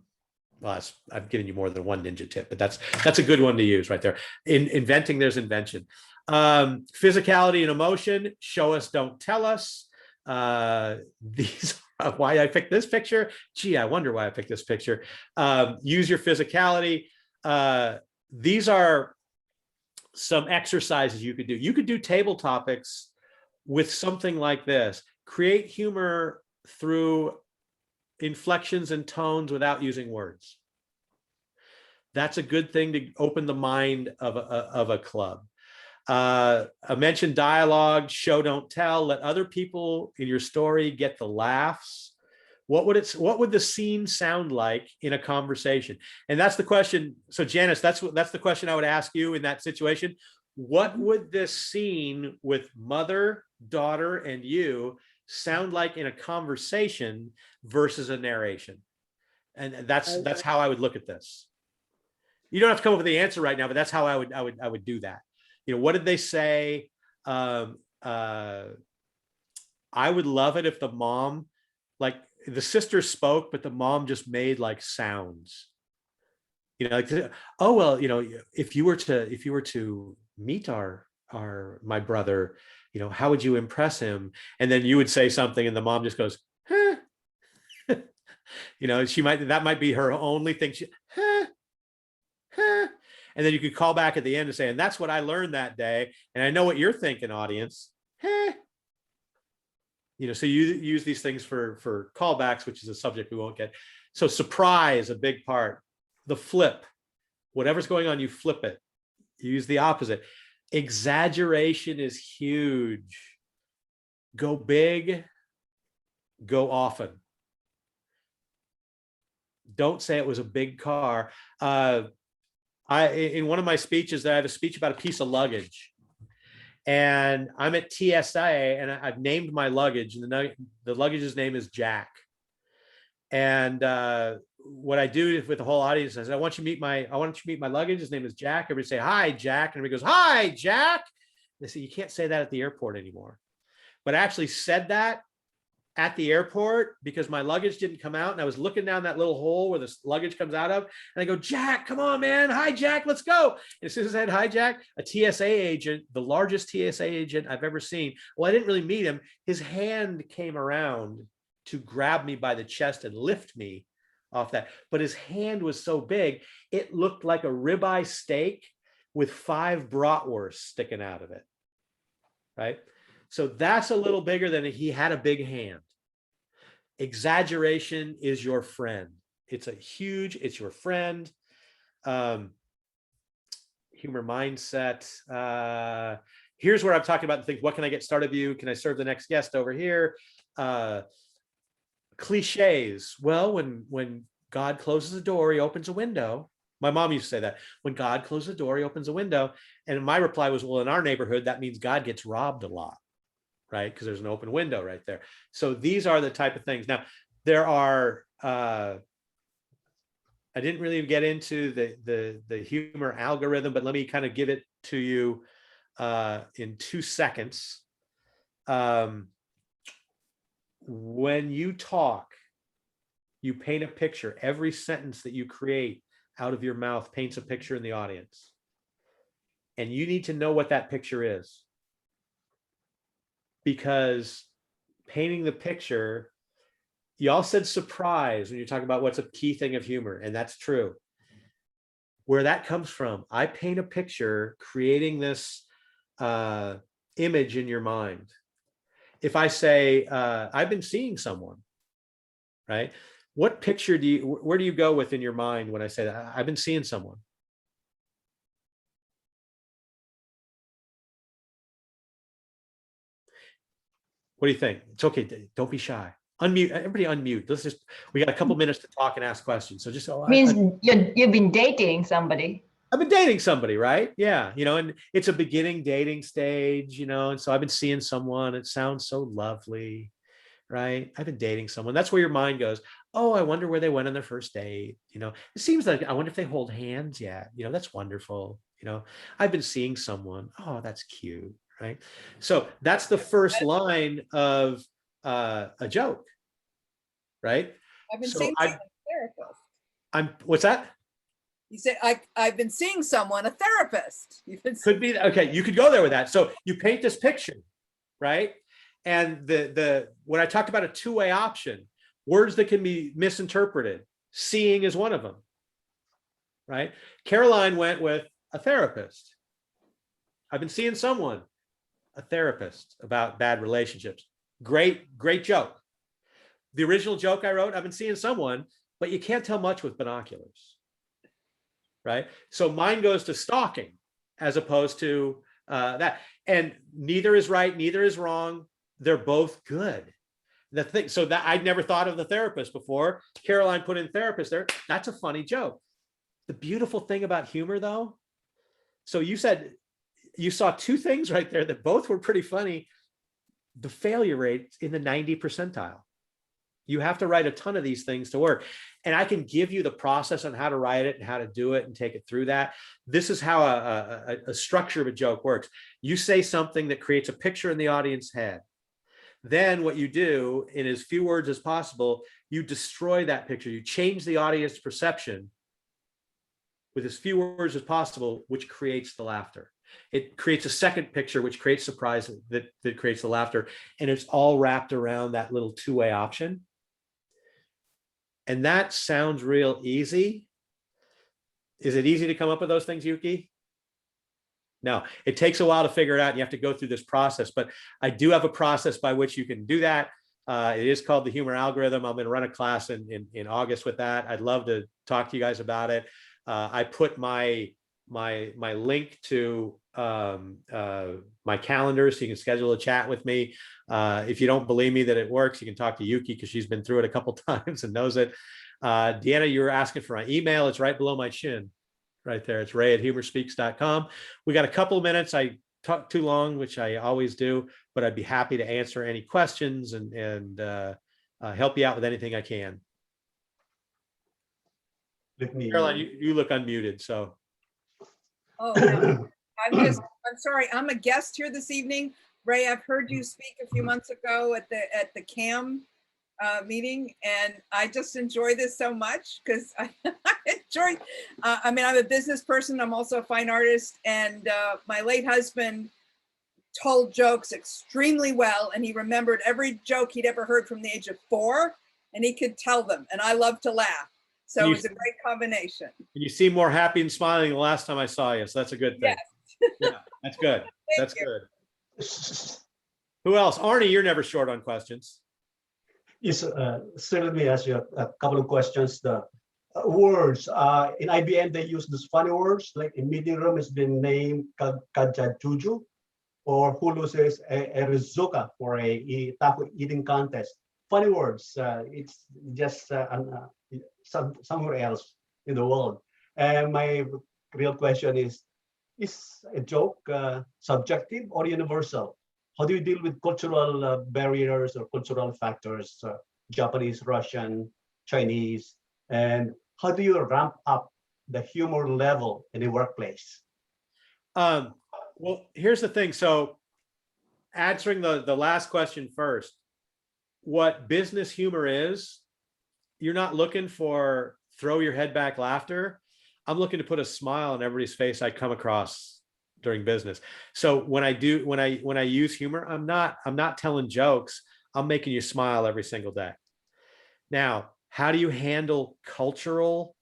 Well, I've given you more than one ninja tip, but that's a good one to use right there. In inventing, there's invention. Physicality and emotion, show us, don't tell us. These are why I picked this picture. Gee, I wonder why I picked this picture. Use your physicality. These are some exercises you could do. You could do table topics with something like this. Create humor through inflections and tones without using words. That's a good thing to open the mind of a club. I mentioned dialogue, show, don't tell. Let other people in your story get the laughs. What would the scene sound like in a conversation? And that's the question. So Janice, that's the question I would ask you in that situation. What would this scene with mother, daughter, and you sound like in a conversation versus a narration? And that's how I would look at this. You don't have to come up with the answer right now, but that's how I would do that. You know, what did they say? I would love it if the mom, like, the sister spoke, but the mom just made like sounds, you know, like, oh, well, you know, if you were to meet my brother, you know, how would you impress him? And then you would say something and the mom just goes, huh. You know, that might be her only thing. Huh. And then you could call back at the end and say, and that's what I learned that day. And I know what you're thinking, audience. Huh. You know, so you use these things for callbacks, which is a subject we won't get. So surprise, a big part. The flip, whatever's going on, you flip it. You use the opposite. Exaggeration is huge. go big, go often. Don't say it was a big car. In one of my speeches, I have a speech about a piece of luggage. And I'm at TSA and I've named my luggage, and the luggage's name is Jack. And what I do with the whole audience is I want you to meet my luggage. His name is Jack. Everybody say, hi, Jack. And everybody goes, hi, Jack. And they say, you can't say that at the airport anymore. But I actually said that at the airport because my luggage didn't come out. And I was looking down that little hole where this luggage comes out of. And I go, Jack, come on, man. Hi, Jack, let's go. And as soon as I said, hi, Jack, a TSA agent, the largest TSA agent I've ever seen. Well, I didn't really meet him. His hand came around to grab me by the chest and lift me off that. But his hand was so big, it looked like a ribeye steak with 5 bratwursts sticking out of it, right? So that's a little bigger than he had a big hand. Exaggeration is your friend. It's your friend. Humor mindset. Here's where I'm talking about the things. What can I get started with you? Can I serve the next guest over here? Cliches. Well, when God closes a door, he opens a window. My mom used to say that. When God closes a door, he opens a window. And my reply was, well, in our neighborhood, that means God gets robbed a lot, right? Because there's an open window right there. So these are the type of things. Now, there are, I didn't really get into the humor algorithm, but let me kind of give it to you in 2 seconds. When you talk, you paint a picture. Every sentence that you create out of your mouth paints a picture in the audience. And you need to know what that picture is. Because painting the picture, y'all said surprise when you talk about what's a key thing of humor, and that's true. Where that comes from, I paint a picture creating this image in your mind. If I say, I've been seeing someone, right? What picture where do you go with in your mind when I say that? I've been seeing someone. What do you think? It's okay. Don't be shy. Unmute. Everybody unmute. We got a couple minutes to talk and ask questions. So just means you've been dating somebody. I've been dating somebody, right? Yeah. And it's a beginning dating stage, and so I've been seeing someone. It sounds so lovely, right? I've been dating someone. That's where your mind goes. Oh, I wonder where they went on their first date. It seems like, I wonder if they hold hands yet. That's wonderful. I've been seeing someone. Oh, that's cute. Right. So that's the first line of a joke. Right. I've been seeing a therapist. What's that? You said, I've been seeing someone, a therapist. Could be. Okay. You could go there with that. So you paint this picture. Right. And when I talked about a two-way option, words that can be misinterpreted, seeing is one of them. Right. Caroline went with a therapist. I've been seeing someone, a therapist, about bad relationships. Great joke. The original joke I wrote, I've been seeing someone, but you can't tell much with binoculars, right? So mine goes to stalking as opposed to that. And neither is right, neither is wrong. They're both good. So that I'd never thought of the therapist before. Caroline put in therapist there. That's a funny joke. The beautiful thing about humor, though, so you said you saw 2 things right there that both were pretty funny. The failure rate in the 90 percentile. You have to write a ton of these things to work. And I can give you the process on how to write it and how to do it and take it through that. This is how a structure of a joke works. You say something that creates a picture in the audience's head. Then what you do, in as few words as possible, you destroy that picture. You change the audience perception with as few words as possible, which creates the laughter. It creates a second picture, which creates surprise that creates the laughter. And it's all wrapped around that little two-way option. And that sounds real easy. Is it easy to come up with those things, Yuki? No, it takes a while to figure it out. And you have to go through this process, but I do have a process by which you can do that. It is called the humor algorithm. I'm going to run a class in August with that. I'd love to talk to you guys about it. I put my my link to my calendar, so you can schedule a chat with me. If you don't believe me that it works, you can talk to Yuki, because she's been through it a couple times and knows it. Deanna, you were asking for my email. It's right below my chin, right there. It's ray@humorspeaks.com. We got a couple of minutes. I talked too long, which I always do, but I'd be happy to answer any questions and help you out with anything I can. Let me. Caroline, you look unmuted, so. Oh, no. I'm sorry, I'm a guest here this evening. Ray, I've heard you speak a few months ago at the CAM meeting, and I just enjoy this so much because I enjoy, I mean, I'm a business person. I'm also a fine artist, and my late husband told jokes extremely well, and he remembered every joke he'd ever heard from the age of 4, and he could tell them, and I love to laugh. So it was a great combination. You seem more happy and smiling the last time I saw you, so that's a good thing. Yes. Yeah, that's good. That's you. good. Who else? Arnie, you're never short on questions. Yes, so let me ask you a couple of questions. The words in IBM, they use these funny words, like in meeting room has been named Kajajuju, or who loses a Rizuka for a taco eating contest. Funny words. It's just somewhere else in the world. And my real question is a joke subjective or universal? How do you deal with cultural barriers or cultural factors, Japanese, Russian, Chinese, and how do you ramp up the humor level in the workplace? Well, here's the thing. So answering the last question first, what business humor is, you're not looking for throw your head back laughter. I'm looking to put a smile on everybody's face I come across during business. So when I use humor, I'm not telling jokes. I'm making you smile every single day. Now, how do you handle cultural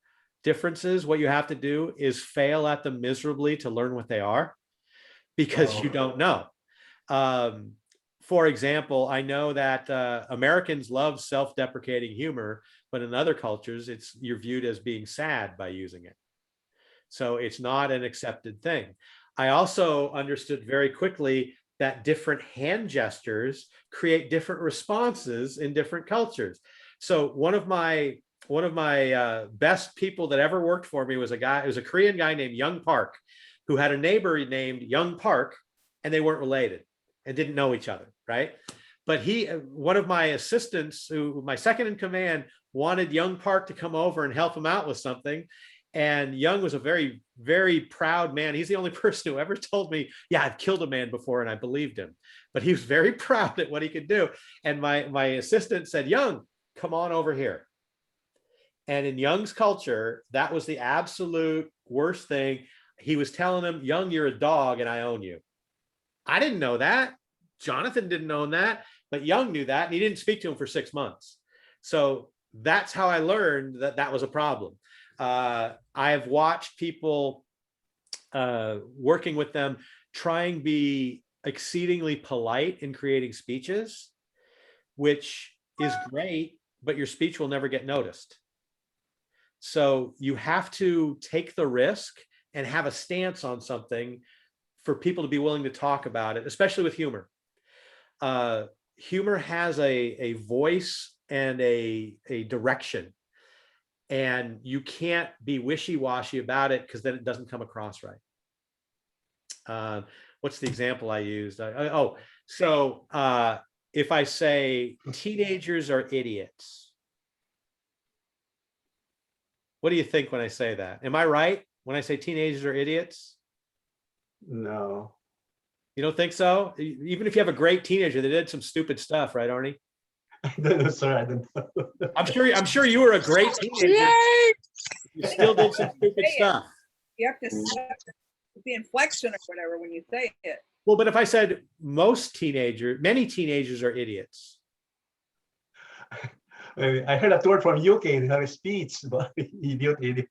differences? What you have to do is fail at them miserably to learn what they are, because you don't know. For example, I know that Americans love self-deprecating humor, but in other cultures, you're viewed as being sad by using it. So it's not an accepted thing. I also understood very quickly that different hand gestures create different responses in different cultures. So one of my best people that ever worked for me was a Korean guy named Young Park, who had a neighbor named Young Park, and they weren't related and didn't know each other, right? But one of my assistants, my second in command, wanted Young Park to come over and help him out with something. And Young was a very, very proud man. He's the only person who ever told me, yeah, I've killed a man before, and I believed him. But he was very proud at what he could do. And my assistant said, Young, come on over here. And in Young's culture, that was the absolute worst thing. He was telling him, Young, you're a dog and I own you. I didn't know that. Jonathan didn't know that, but Young knew that, and he didn't speak to him for 6 months. So that's how I learned that that was a problem. I've watched people working with them trying to be exceedingly polite in creating speeches, which is great, but your speech will never get noticed. So you have to take the risk and have a stance on something for people to be willing to talk about it, especially with humor. Humor has a voice and a direction, and you can't be wishy-washy about it, because then it doesn't come across right. What's the example I used? If I say teenagers are idiots, what do you think when I say that? Am I right when I say teenagers are idiots? No. You don't think so? Even if you have a great teenager, they did some stupid stuff, right, Arnie? No, sir, I don't know. I'm sure you were a great teenager. You still did some stupid stuff. You have to the inflection or whatever when you say it. Well, but if I said many teenagers are idiots. I heard that word from UK in her speech, but idiot.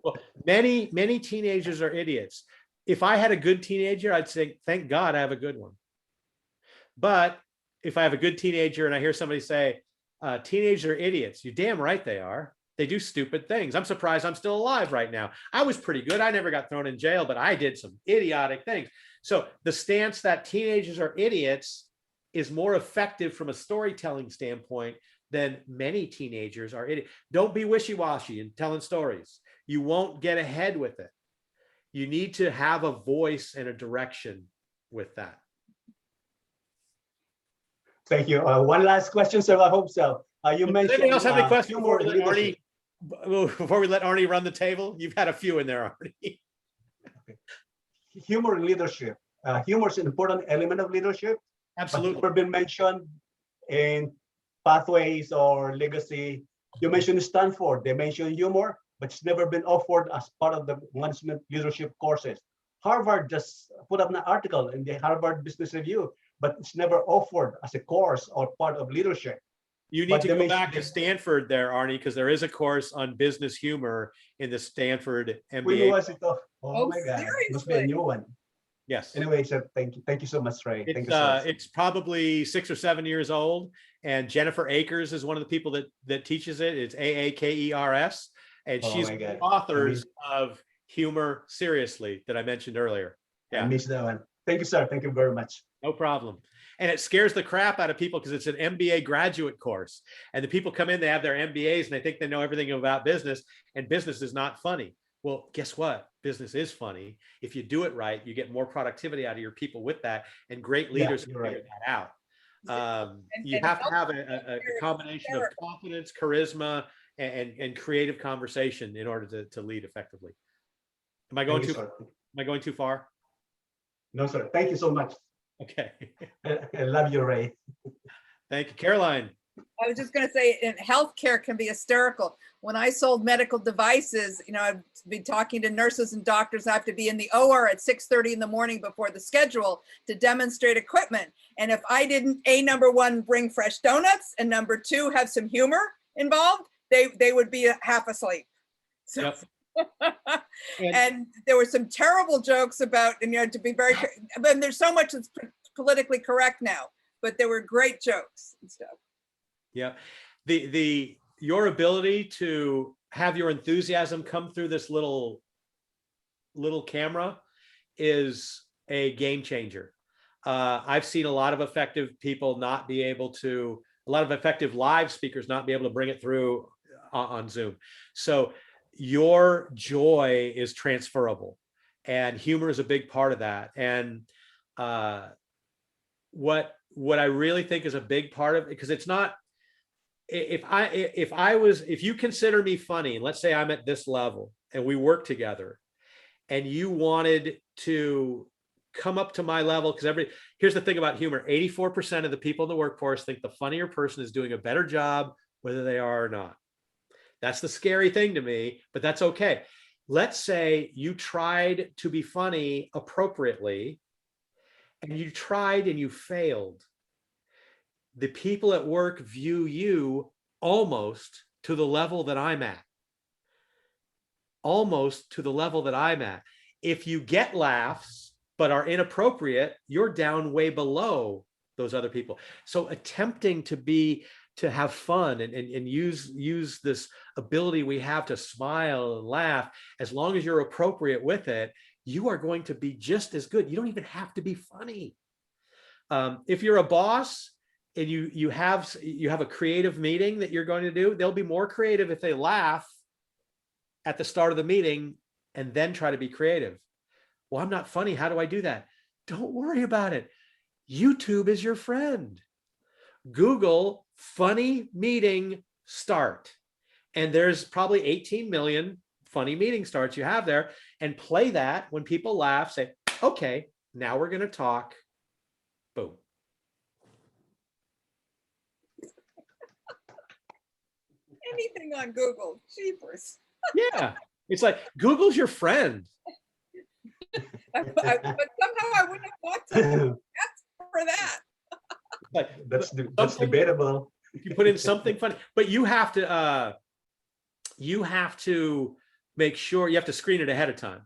Well, many teenagers are idiots. If I had a good teenager, I'd say, thank God I have a good one. But if I have a good teenager and I hear somebody say, teenagers are idiots, you're damn right they are. They do stupid things. I'm surprised I'm still alive right now. I was pretty good. I never got thrown in jail, but I did some idiotic things. So the stance that teenagers are idiots is more effective from a storytelling standpoint than many teenagers are idiots. Don't be wishy-washy in telling stories. You won't get ahead with it. You need to have a voice and a direction with that. Thank you. One last question, sir. I hope so. You Does mentioned anybody else have any questions humor before we, in let leadership. before we let Arnie run the table? You've had a few in there already. Humor in leadership. Humor is an important element of leadership. Absolutely. But never been mentioned in pathways or legacy. You mentioned Stanford. They mentioned humor, but it's never been offered as part of the management leadership courses. Harvard just put up an article in the Harvard Business Review, but it's never offered as a course or part of leadership. You need to go back to Stanford there, Arnie, because there is a course on business humor in the Stanford When MBA. was it? Oh Oh, my God, must be a new one. Yes. Anyway, sir, thank you. Thank you so much, Ray. Thank you, sir. It's probably 6 or 7 years old. And Jennifer Akers is one of the people that teaches it. It's AAKERS. And Oh she's my God. authors of Humor Seriously that I mentioned earlier. I Yeah, missed that one. Thank you, sir. Thank you very much. no problem. And it scares the crap out of people because it's an MBA graduate course. And the people come in, they have their MBAs and they think they know everything about business, and business is not funny. Well, guess what? Business is funny. If you do it right, you get more productivity out of your people with that, and great leaders you're figure right. that out. You and have to have a combination of confidence, charisma, and creative conversation in order to lead effectively. Am I going Thank you, too? sir. Am I going too far? No, sir. Thank you so much. Okay. I love you, Ray. Thank you, Caroline. I was just going to say, in healthcare can be hysterical. When I sold medical devices, you know, I'd be talking to nurses and doctors. I have to be in the OR at 6:30 in the morning before the schedule to demonstrate equipment. And if I didn't, number one, bring fresh donuts, and number two, have some humor involved, they would be half asleep. So. Yep. And there were some terrible jokes about, and, you know, to be very, and there's so much that's politically correct now, but there were great jokes and stuff. Yeah. Your ability to have your enthusiasm come through this little camera is a game changer. I've seen a lot of effective people not be able to, a lot of effective live speakers not be able to bring it through on Zoom. So your joy is transferable, and humor is a big part of that. And what I really think is a big part of it, because it's not, if you consider me funny, and let's say I'm at this level and we work together and you wanted to come up to my level, because here's the thing about humor, 84% of the people in the workforce think the funnier person is doing a better job, whether they are or not. That's the scary thing to me, but that's okay. Let's say you tried to be funny appropriately and you tried and you failed. The people at work view you almost to the level that I'm at. Almost to the level that I'm at. If you get laughs but are inappropriate, you're down way below those other people. So attempting to have fun and use this ability we have to smile and laugh, as long as you're appropriate with it, you are going to be just as good. You don't even have to be funny. If you're a boss and you have a creative meeting that you're going to do, they'll be more creative if they laugh at the start of the meeting and then try to be creative. Well, I'm not funny. How do I do that? Don't worry about it. YouTube is your friend. Google funny meeting start, and there's probably 18 million funny meeting starts you have there, and play that. When people laugh, say, okay, now we're going to talk. Boom. Anything on Google, jeepers. Yeah, it's like Google's your friend. But somehow I wouldn't have thought to ask for that. Like, that's debatable. If you put in something funny, but you have to make sure you have to screen it ahead of time.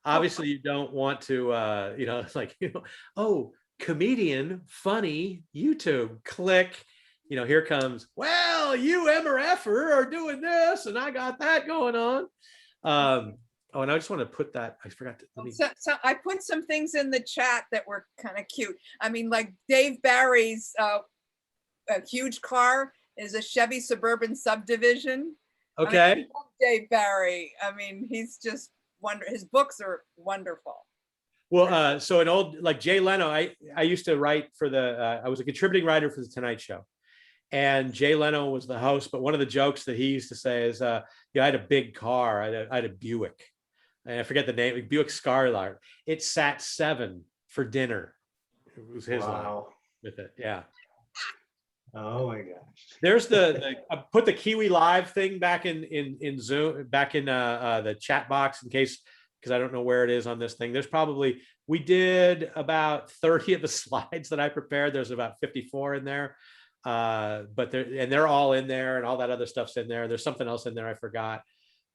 Obviously, you don't want to, it's like, oh, comedian, funny, YouTube, click. you know, here comes, well, you MRFer are doing this and I got that going on. Oh, and I just want to put that, I forgot to, let me, So I put some things in the chat that were kind of cute. I mean, like Dave Barry's a huge car is a Chevy Suburban Subdivision. okay. I love Dave Barry. I mean, he's just his books are wonderful. Well, so an old, like Jay Leno, I used to write for the, I was a contributing writer for the Tonight Show. And Jay Leno was the host, but one of the jokes that he used to say is, yeah, I had a big car. I had a Buick. And I forget the name, Buick Scarlet. It sat 7 for dinner. It was his line with it. Yeah. Oh my gosh. There's the I put the Kiwi Live thing back in Zoom, back in the chat box in case, because I don't know where it is on this thing. There's probably, we did about 30 of the slides that I prepared. There's about 54 in there. But they're all in there, and all that other stuff's in there. There's something else in there I forgot.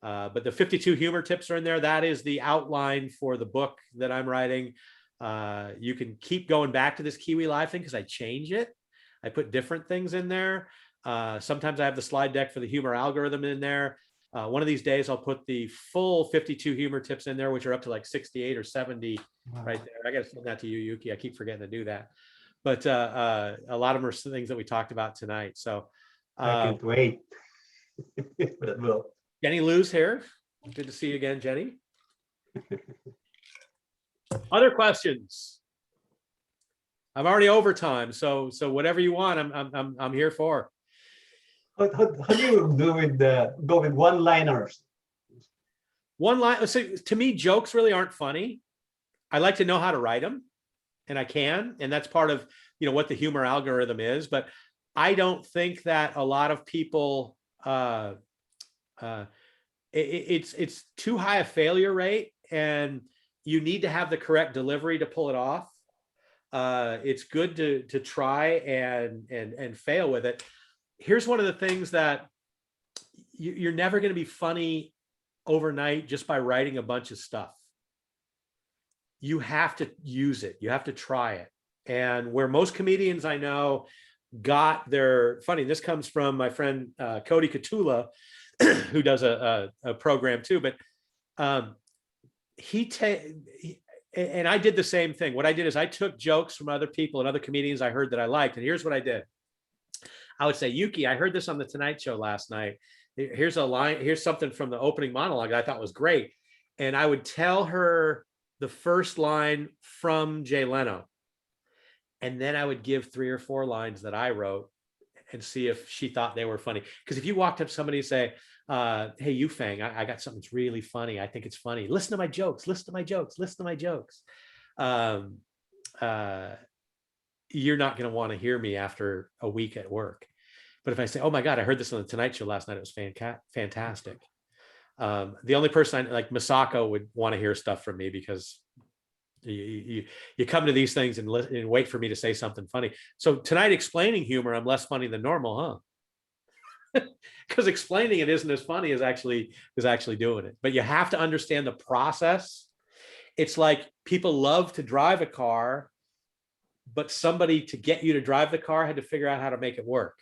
But the 52 humor tips are in there. That is the outline for the book that I'm writing. You can keep going back to this Kiwi Live thing because I change it. I put different things in there. Sometimes I have the slide deck for the humor algorithm in there. One of these days I'll put the full 52 humor tips in there, which are up to like 68 or 70 right there. I got to send that to you, Yuki. I keep forgetting to do that. But a lot of them are things that we talked about tonight. So I can't wait. Jenny Lou's here. Good to see you again, Jenny. Other questions? I'm already over time, so whatever you want, I'm here for. How do you do with go with one-liners? One line. So to me, jokes really aren't funny. I like to know how to write them, and I can, and that's part of, you know, what the humor algorithm is. But I don't think that a lot of people. It's too high a failure rate, and you need to have the correct delivery to pull it off. It's good to try and fail with it. Here's one of the things that you're never going to be funny overnight just by writing a bunch of stuff. You have to use it. You have to try it. And where most comedians I know got their funny, this comes from my friend Cody Katula, who does a program too, but and I did the same thing. What I did is I took jokes from other people and other comedians I heard that I liked, and here's what I did. I would say, Yuki, I heard this on the Tonight Show last night. Here's a line, here's something from the opening monologue that I thought was great. And I would tell her the first line from Jay Leno. And then I would give 3 or 4 lines that I wrote and see if she thought they were funny. Because if you walked up to somebody and say, hey, Yufeng, I got something that's really funny. I think it's funny. Listen to my jokes, listen to my jokes, listen to my jokes. You're not going to want to hear me after a week at work. But if I say, oh my God, I heard this on the Tonight Show last night, it was fantastic. The only person like Masako would want to hear stuff from me because you come to these things and wait for me to say something funny. So tonight, explaining humor, I'm less funny than normal, huh? Because explaining it isn't as funny as actually doing it. But you have to understand the process. It's like people love to drive a car, but somebody to get you to drive the car had to figure out how to make it work.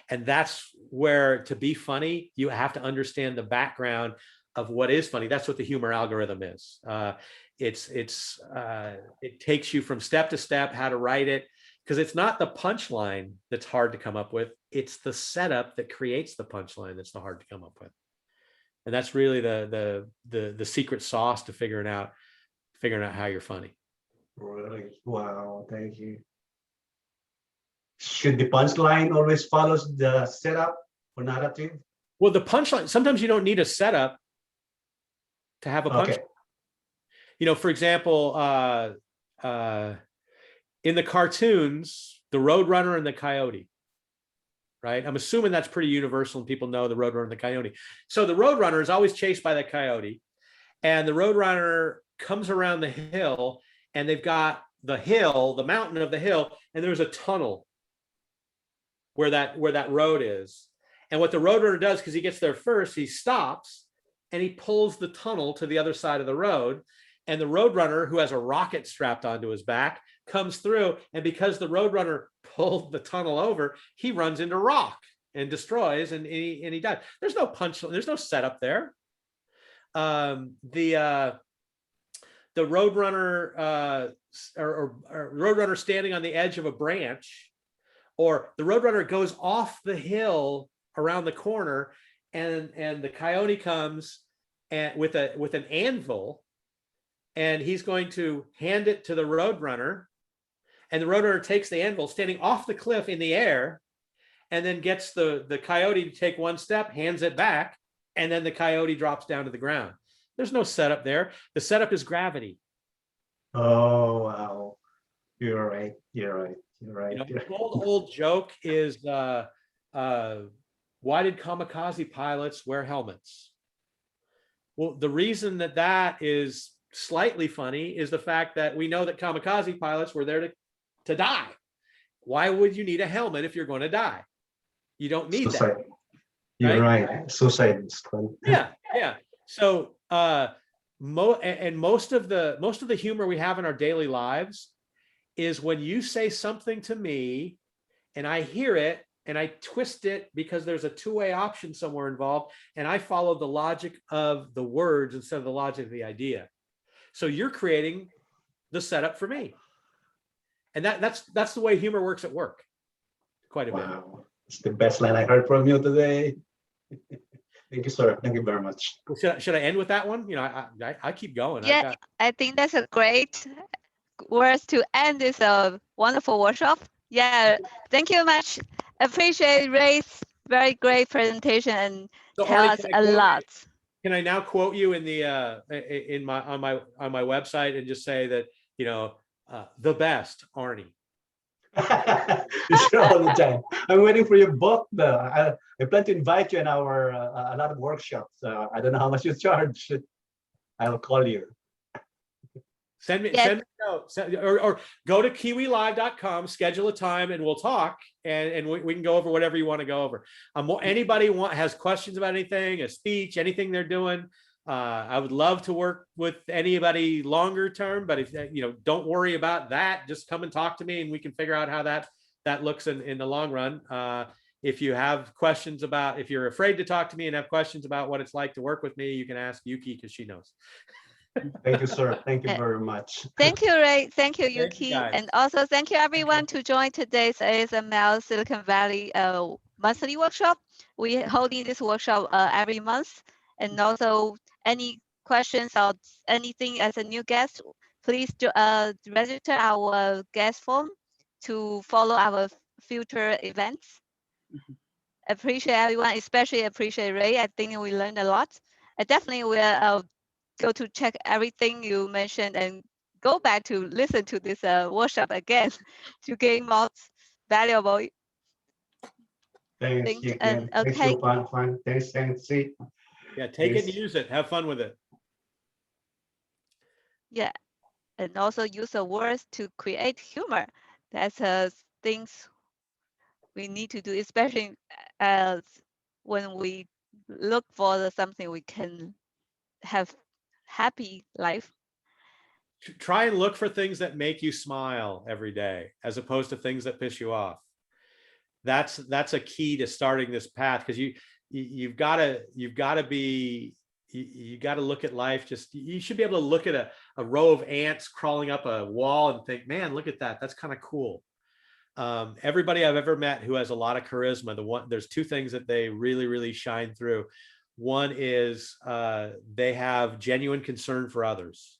And that's where, to be funny, you have to understand the background of what is funny. That's what the humor algorithm is. It takes you from step to step how to write it, because it's not the punchline that's hard to come up with. It's the setup that creates the punchline that's the hard to come up with. And that's really the secret sauce to figuring out how you're funny. Really? Wow, thank you. Should the punchline always follows the setup or narrative? Well, the punchline, sometimes you don't need a setup to have a punchline. Okay. You know, for example, in the cartoons, the Roadrunner and the Coyote, right? I'm assuming that's pretty universal and people know the Roadrunner and the Coyote. So the Roadrunner is always chased by the Coyote, and the Roadrunner comes around the hill, and they've got the mountain of the hill, and there's a tunnel where that road is. And what the Roadrunner does, because he gets there first, he stops and he pulls the tunnel to the other side of the road. And the Roadrunner, who has a rocket strapped onto his back, comes through, and because the Roadrunner pulled the tunnel over, he runs into rock and destroys, and he dies. There's no punch, there's no setup there. The Roadrunner or Roadrunner standing on the edge of a branch, or the Roadrunner goes off the hill around the corner, and the coyote comes and with an anvil, and he's going to hand it to the Roadrunner, and the Roadrunner takes the anvil standing off the cliff in the air, and then gets the coyote to take one step, hands it back, and then the coyote drops down to the ground. There's no setup there. The setup is gravity. Oh, wow. You're right. You're right. You're right. You know, the old joke is, why did kamikaze pilots wear helmets? Well, the reason that is slightly funny is the fact that we know that kamikaze pilots were there to die. Why would you need a helmet if you're going to die? You don't need Suicide. that. You're right. Suicide is fun. Yeah. So most of the humor we have in our daily lives is when you say something to me and I hear it and I twist it because there's a two-way option somewhere involved, and I follow the logic of the words instead of the logic of the idea. So you're creating the setup for me. And that's the way humor works at work. Quite a bit. Wow. It's the best line I heard from you today. Thank you, sir. Thank you very much. Should I end with that one? You know, I keep going. Yeah, I think that's a great words to end this wonderful workshop. Yeah, thank you much. Appreciate Ray's very great presentation and So tell Arnie, us a lot. Can I now quote you in the on my website and just say that, you know, the best, Arnie? You sure all the time. I'm waiting for your book. I plan to invite you in our a lot of workshops. I don't know how much you charge. I'll call you. Send me a note, or go to kiwilive.com, schedule a time, and we'll talk, and we can go over whatever you want to go over. Anybody has questions about anything, a speech, anything they're doing, I would love to work with anybody longer term, but if you know, don't worry about that. Just come and talk to me, and we can figure out how that looks in the long run. If you have questions about, if you're afraid to talk to me and have questions about what it's like to work with me, you can ask Yuki, because she knows. Thank you, sir. Thank you very much. Thank you, Ray. Thank you, Yuki. Thank you, And also thank you everyone to join today's ASML Silicon Valley monthly workshop. We're holding this workshop every month. And also any questions or anything as a new guest, please register our guest form to follow our future events. Appreciate everyone, especially appreciate Ray. I think we learned a lot. I definitely will go to check everything you mentioned and go back to listen to this workshop again to gain more valuable Thanks, things. Yuki. And Thanks, okay, fun. Thanks. See. Yeah, take it and use it. Have fun with it. yeah, and also use the words to create humor. That's things we need to do, especially as when we look for something we can have happy life. Try and look for things that make you smile every day, as opposed to things that piss you off. That's a key to starting this path, because you've got to look at life. Just, you should be able to look at a row of ants crawling up a wall and think, man, look at that. That's kind of cool. Everybody I've ever met who has a lot of charisma, there's two things that they really, really shine through. One is they have genuine concern for others.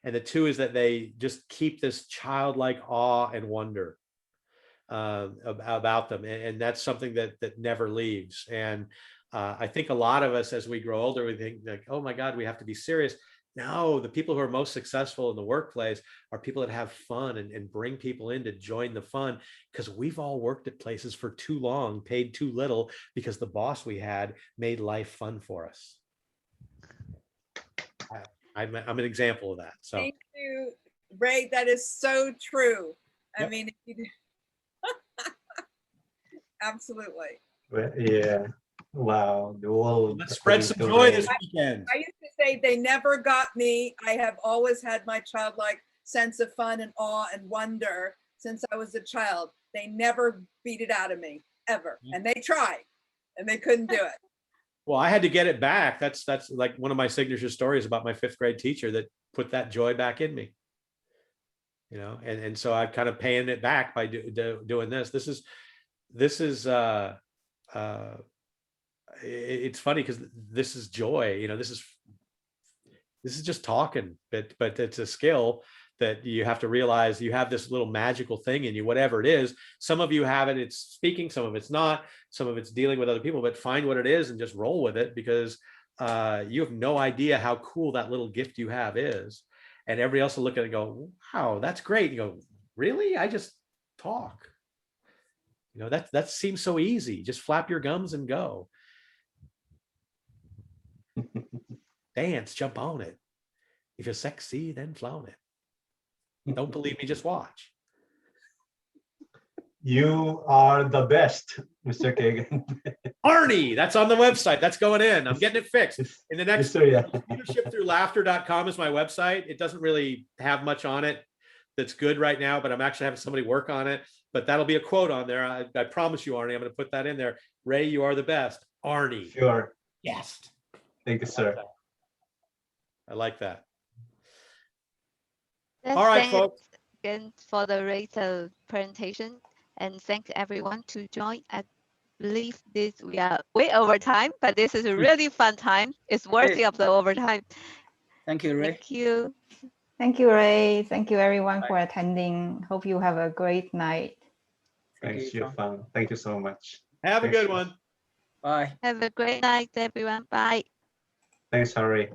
And the two is that they just keep this childlike awe and wonder about them. And that's something that never leaves. And I think a lot of us, as we grow older, we think like, oh my God, we have to be serious. No, the people who are most successful in the workplace are people that have fun and bring people in to join the fun, because we've all worked at places for too long, paid too little, because the boss we had made life fun for us. I'm an example of that. So Thank you, Ray. That is so true. Yep. I mean, absolutely. Yeah. Wow. The world. let's spread some joy this weekend. I used to say they never got me. I have always had my childlike sense of fun and awe and wonder since I was a child. They never beat it out of me, ever. And they tried, and they couldn't do it. Well, I had to get it back. That's like one of my signature stories about my 5th grade teacher that put that joy back in me. You know, and so I'm kind of paying it back by doing this. This is it's funny because this is joy. You know, this is just talking, but it's a skill that you have to realize you have this little magical thing in you, whatever it is. Some of you have it, it's speaking, some of it's not, some of it's dealing with other people, but find what it is and just roll with it, because you have no idea how cool that little gift you have is. And everybody else will look at it and go, wow, that's great. You go, really? I just talk. You know, that seems so easy. Just flap your gums and go. Dance, jump on it. If you're sexy, then flown it. Don't believe me, just watch. You are the best, Mr. Kagan. Arnie, that's on the website. That's going in. I'm getting it fixed. In the next, leadershipthroughlaughter.com is my website. It doesn't really have much on it that's good right now, but I'm actually having somebody work on it. But that'll be a quote on there. I promise you, Arnie, I'm going to put that in there. Ray, you are the best. Arnie. Sure. Yes. Thank you, sir. I like that. Let's All right, thank folks. again for the great presentation, and thank everyone to join. I believe we are way over time, but this is a really fun time. It's worthy of the overtime. Thank you, Ray. Thank you. Thank you, Ray. Thank you, everyone, for attending. Hope you have a great night. Thanks, Yifan. Thank you so much. Have a good one. Bye. Have a great night, everyone. Bye. Thanks, Harry.